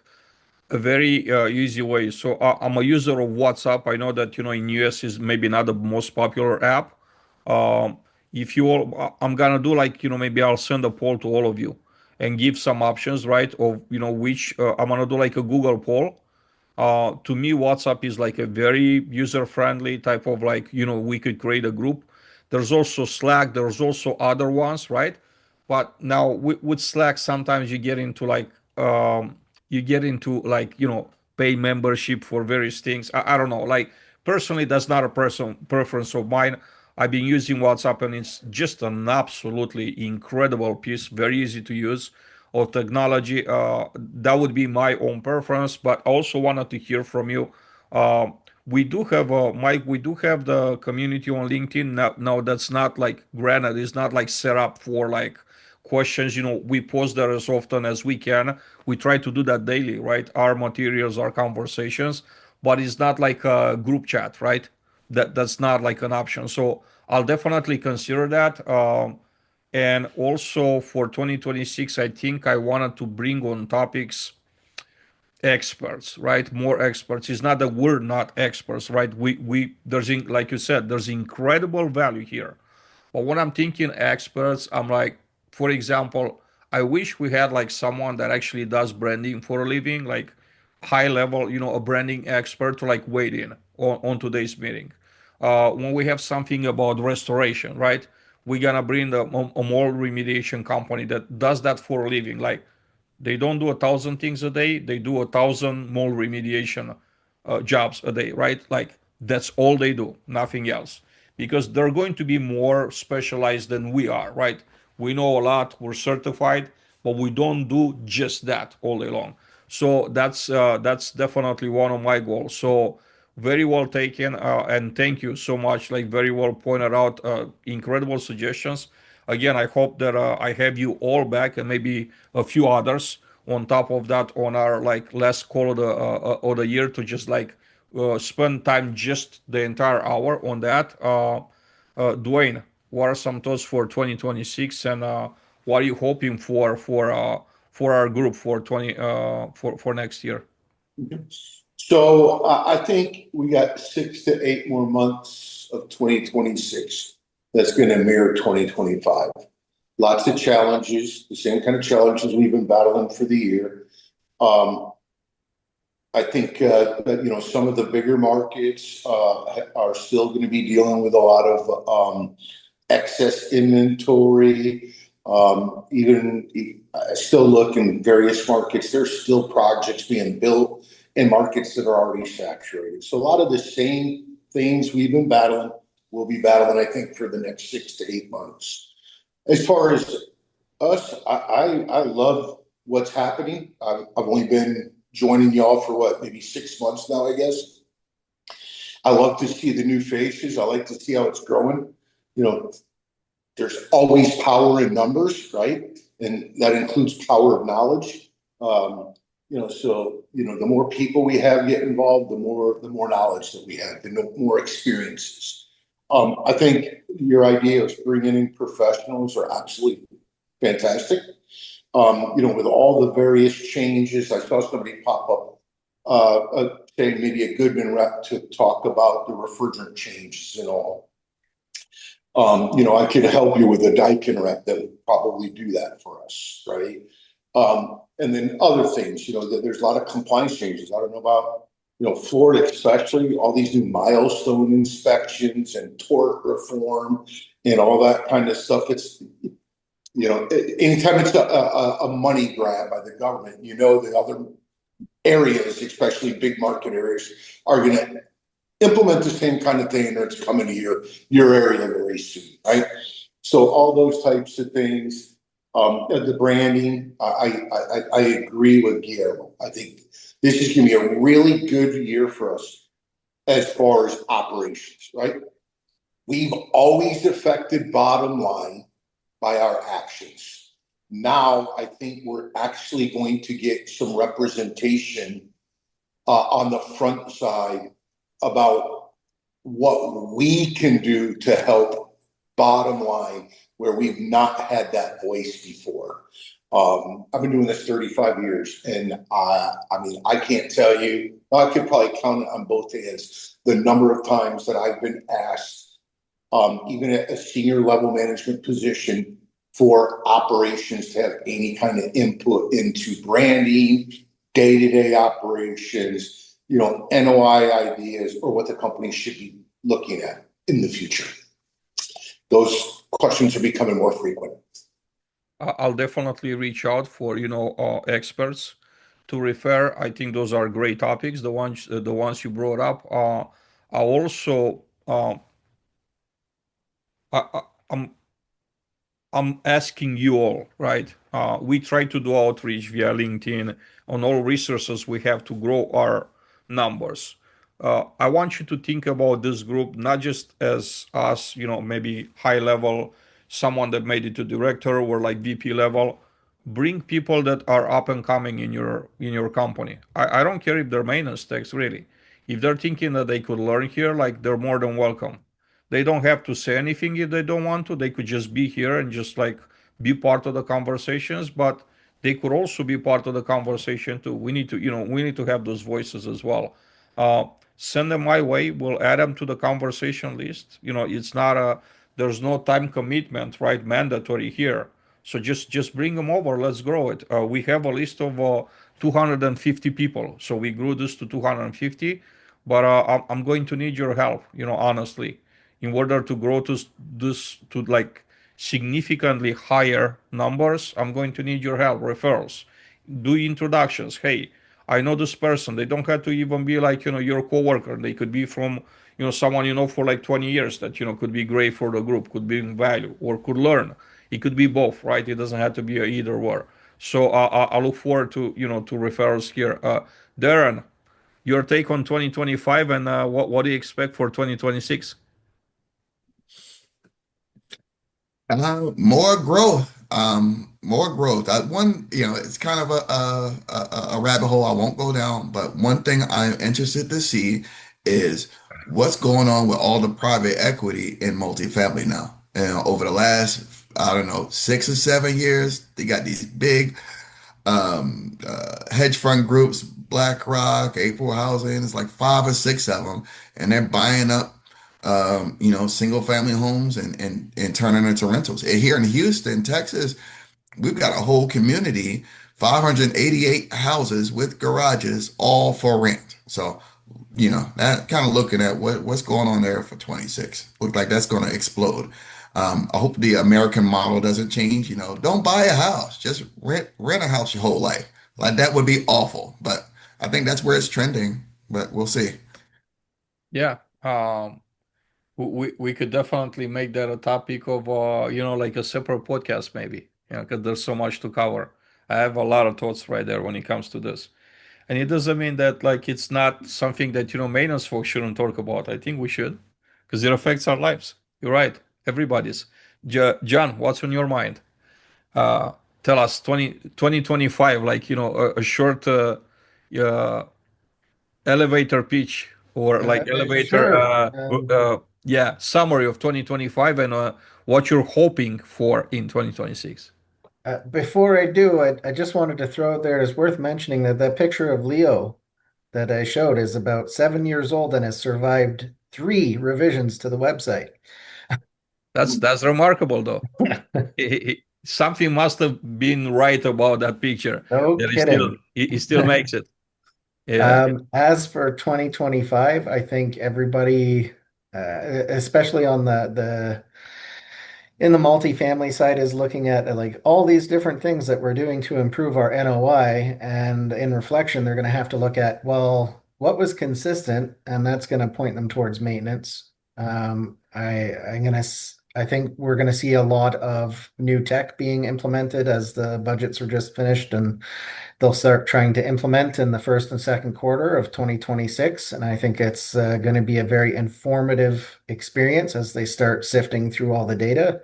a very easy way. So I'm a user of WhatsApp. I know that in US is maybe not the most popular app. Um, if you all, I'm gonna do like maybe I'll send a poll to all of you and give some options, right? Of which I'm gonna do like a Google poll. To me, WhatsApp is like a very user-friendly type of like, we could create a group. There's also Slack, there's also other ones, right? But now with Slack, sometimes you get into like, pay membership for various things. I don't know. Like personally, that's not a preference of mine. I've been using WhatsApp, and it's just an absolutely incredible piece, very easy to use of technology. That would be my own preference, but I also wanted to hear from you. Uh, we do have, Mike, we do have the community on LinkedIn. Now that's not like, granted, it's not like set up for like questions. We post there as often as we can. We try to do that daily, right? Our materials, our conversations, but it's not like a group chat, right? That's not like an option. So I'll definitely consider that. And also for 2026, I think I wanted to bring on topics experts, right? More experts. It's not that we're not experts, right? Like you said, there's incredible value here. But when I'm thinking experts, I'm like, for example, I wish we had like someone that actually does branding for a living, like high level, a branding expert to like weigh in on today's meeting. When we have something about restoration, right? We're gonna bring a mold remediation company that does that for a living. Like they don't do 1,000 things a day; they do 1,000 mold remediation jobs a day, right? Like that's all they do, nothing else, because they're going to be more specialized than we are, right? We know a lot, we're certified, but we don't do just that all day long. So that's definitely one of my goals. So very well taken, and thank you so much. Like very well pointed out, incredible suggestions. Again, I hope that I have you all back, and maybe a few others on top of that on our like last call of the year, to just like spend time just the entire hour on that. Dwayne, what are some thoughts for 2026, and what are you hoping for our group for 20 for next year? So I think we got 6 to 8 more months of 2026 that's going to mirror 2025. Lots of challenges, the same kind of challenges we've been battling for the year. I think that some of the bigger markets are still going to be dealing with a lot of excess inventory. Even I still look in various markets, there's still projects being built in markets that are already saturated. So a lot of the same things we've been battling, we'll be battling, I think, for the next 6 to 8 months. As far as us, I love what's happening. I've only been joining y'all for maybe 6 months now, I guess. I love to see the new faces. I like to see how it's growing. You know, there's always power in numbers, right? And that includes power of knowledge. So the more people we have get involved, the more knowledge that we have, the more experiences. I think your idea of bringing in professionals are absolutely fantastic. With all the various changes, I saw somebody pop up saying maybe a Goodman rep to talk about the refrigerant changes and all. I could help you with a Daikin rep that would probably do that for us, right? And then other things, there's a lot of compliance changes. I don't know about, Florida, especially all these new milestone inspections and tort reform and all that kind of stuff. It's, anytime it's a money grab by the government, the other areas, especially big market areas, are going to implement the same kind of thing, or it's coming to your area very soon, right? So all those types of things, the branding, I agree with Guillermo. I think this is going to be a really good year for us as far as operations, right? We've always affected bottom line by our actions. Now, I think we're actually going to get some representation on the front side about what we can do to help bottom line where we've not had that voice before. I've been doing this 35 years, and I can't tell you, I could probably count it on both hands, the number of times that I've been asked, even at a senior level management position, for operations to have any kind of input into branding, day-to-day operations, NOI ideas, or what the company should be looking at in the future. Those questions are becoming more frequent. I'll definitely reach out for experts to refer. I think those are great topics. The ones you brought up. I also I, I'm I'm asking you all, right? We try to do outreach via LinkedIn on all resources we have to grow our numbers. I want you to think about this group not just as us, maybe high level, someone that made it to director or like VP level. Bring people that are up and coming in your company. I don't care if they're maintenance techs, really. If they're thinking that they could learn here, like they're more than welcome. They don't have to say anything if they don't want to. They could just be here and just like be part of the conversations, but they could also be part of the conversation too. We need to have those voices as well. Uh, Send them my way. We'll add them to the conversation list. It's not there's no time commitment, right? Mandatory here. So just bring them over. Let's grow it. We have a list of 250 people. So we grew this to 250, but I'm going to need your help. Honestly, in order to grow to this to like significantly higher numbers, I'm going to need your help, referrals, do introductions. Hey, I know this person. They don't have to even be like your coworker. They could be from someone for like 20 years that could be great for the group, could bring value, or could learn. It could be both, right? It doesn't have to be a either or. So I look forward to referrals here. Darren, your take on 2025, and what do you expect for 2026? More growth. More growth. It's kind of a rabbit hole I won't go down, but one thing I'm interested to see is what's going on with all the private equity in multifamily now. And over the last, I don't know, 6 or 7 years, they got these big hedge fund groups, BlackRock, April Housing, it's like 5 or 6 of them, and they're buying up, single family homes and turning into rentals. And here in Houston, Texas, we've got a whole community, 588 houses with garages, all for rent. So, that kind of looking at what's going on there for 26. Look like that's going to explode. I hope the American model doesn't change. Don't buy a house, just rent a house your whole life. Like that would be awful. But I think that's where it's trending. But we'll see. Yeah. We could definitely make that a topic of like a separate podcast maybe, because there's so much to cover. I have a lot of thoughts right there when it comes to this. And it doesn't mean that like it's not something that maintenance folks shouldn't talk about. I think we should, because it affects our lives. You're right, everybody's. John, what's on your mind? Uh, Tell us 2025, like a short uh, elevator pitch, or like elevator Sure. yeah, summary of 2025, and what you're hoping for in 2026. Before I do, I just wanted to throw out there, it's worth mentioning that that picture of Leo that I showed is about 7 years old and has survived three revisions to the website. That's remarkable, though. Something must have been right about that picture, No that kidding. he still makes it. Yeah. As for 2025, I think everybody, especially on the in the multifamily side, is looking at like all these different things that we're doing to improve our NOI. And in reflection, they're going to have to look at, well, what was consistent, and that's going to point them towards maintenance. I think we're going to see a lot of new tech being implemented as the budgets are just finished, and they'll start trying to implement in the first and second quarter of 2026. And I think it's going to be a very informative experience as they start sifting through all the data.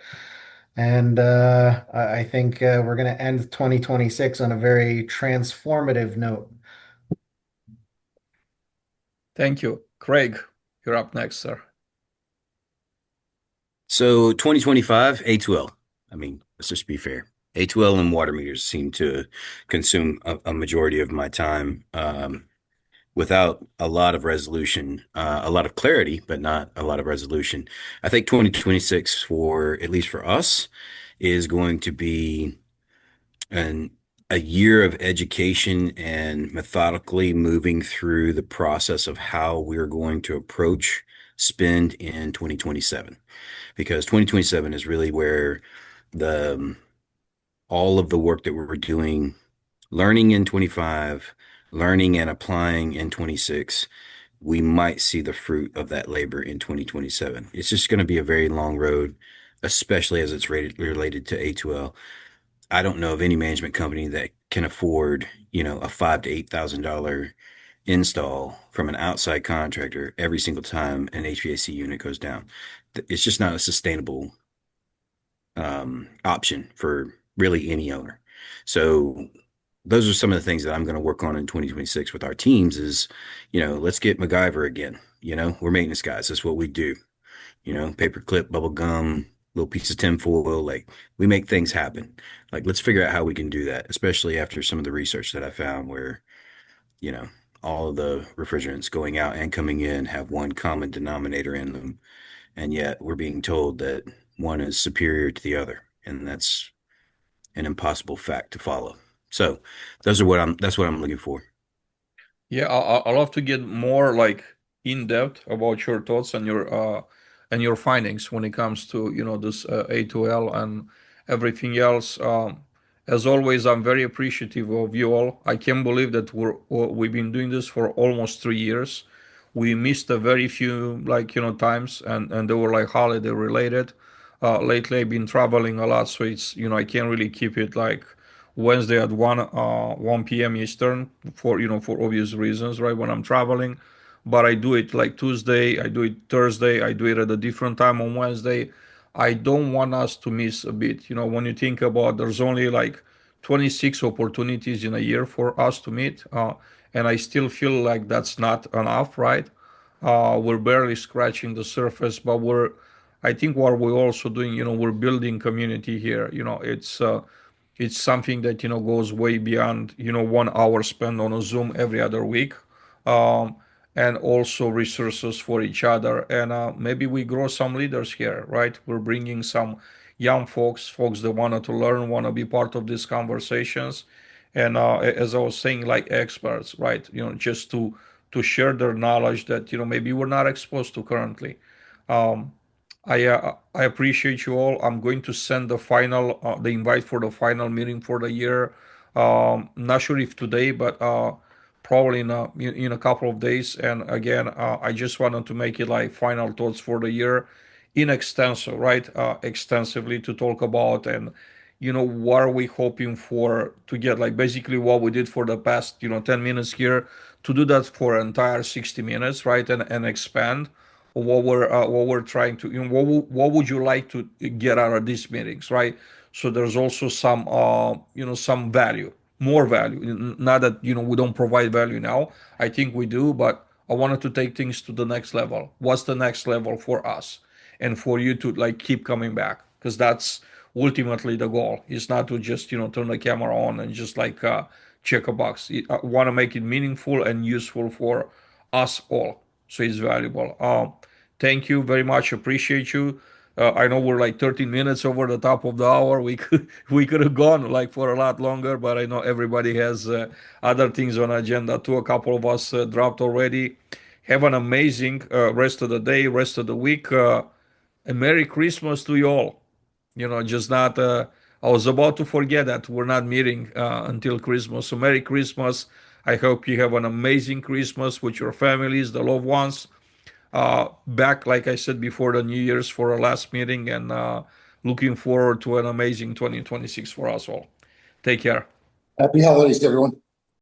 And I think we're going to end 2026 on a very transformative note. Thank you. Craig, you're up next, sir. So 2025, A2L. I mean, let's just be fair. A2L and water meters seem to consume a majority of my time without a lot of resolution, a lot of clarity, but not a lot of resolution. I think 2026, for at least for us, is going to be an a year of education and methodically moving through the process of how we're going to approach spend in 2027, because 2027 is really where the all of the work that we're doing, learning in 25, learning and applying in 26, we might see the fruit of that labor in 2027. It's just going to be a very long road, especially as it's related to A2L. I don't know of any management company that can afford, a $5,000 to $8,000 install from an outside contractor every single time an HVAC unit goes down. It's just not a sustainable option for really any owner. So those are some of the things that I'm going to work on in 2026 with our teams is, let's get MacGyver again. We're maintenance guys. That's what we do. Paper clip, bubble gum, little piece of tinfoil. Like we make things happen. Like let's figure out how we can do that, especially after some of the research that I found where, you know, all of the refrigerants going out and coming in have one common denominator in them. And yet we're being told that one is superior to the other. And that's an impossible fact to follow. So that's what I'm looking for. Yeah, I love to get more like in depth about your thoughts and your findings when it comes to this A2L and everything else. As always, I'm very appreciative of you all. I can't believe that we've been doing this for almost 3 years. We missed a very few like times, and they were like holiday related. Lately, I've been traveling a lot, so it's I can't really keep it like Wednesday at 1 p.m. Eastern for for obvious reasons, right? When I'm traveling, but I do it like Tuesday, I do it Thursday, I do it at a different time on Wednesday. I don't want us to miss a bit. When you think about there's only like 26 opportunities in a year for us to meet, and I still feel like that's not enough, right? We're barely scratching the surface, but I think what we're also doing, we're building community here. It's something that goes way beyond 1 hour spent on a Zoom every other week, um, and also resources for each other. And maybe we grow some leaders here, right? We're bringing some young folks that wanted to learn, want to be part of these conversations, and as I was saying, like experts, right? Just to share their knowledge that maybe we're not exposed to currently. Um, I appreciate you all. I'm going to send the invite for the final meeting for the year. Not sure if today, but probably in a couple of days. And again, I just wanted to make it like final thoughts for the year in extenso, right? Extensively to talk about and what are we hoping for to get, like basically what we did for the past 10 minutes here, to do that for entire 60 minutes, right? And expand what we're trying to, what would you like to get out of these meetings, right? So there's also some some value, more value. Not that we don't provide value now. I think we do, but I wanted to take things to the next level. What's the next level for us and for you to like keep coming back? Because that's ultimately the goal. Is not to just turn the camera on and just like check a box. I want to make it meaningful and useful for us all, so it's valuable. Thank you very much. Appreciate you. I know we're like 13 minutes over the top of the hour. We could have gone like for a lot longer, but I know everybody has other things on agenda too. A couple of us dropped already. Have an amazing rest of the day, rest of the week, and Merry Christmas to you all. Just not. I was about to forget that we're not meeting until Christmas. So Merry Christmas. I hope you have an amazing Christmas with your families, the loved ones. Back, like I said before, the New Year's for our last meeting, and looking forward to an amazing 2026 for us all. Take care. Happy holidays, everyone.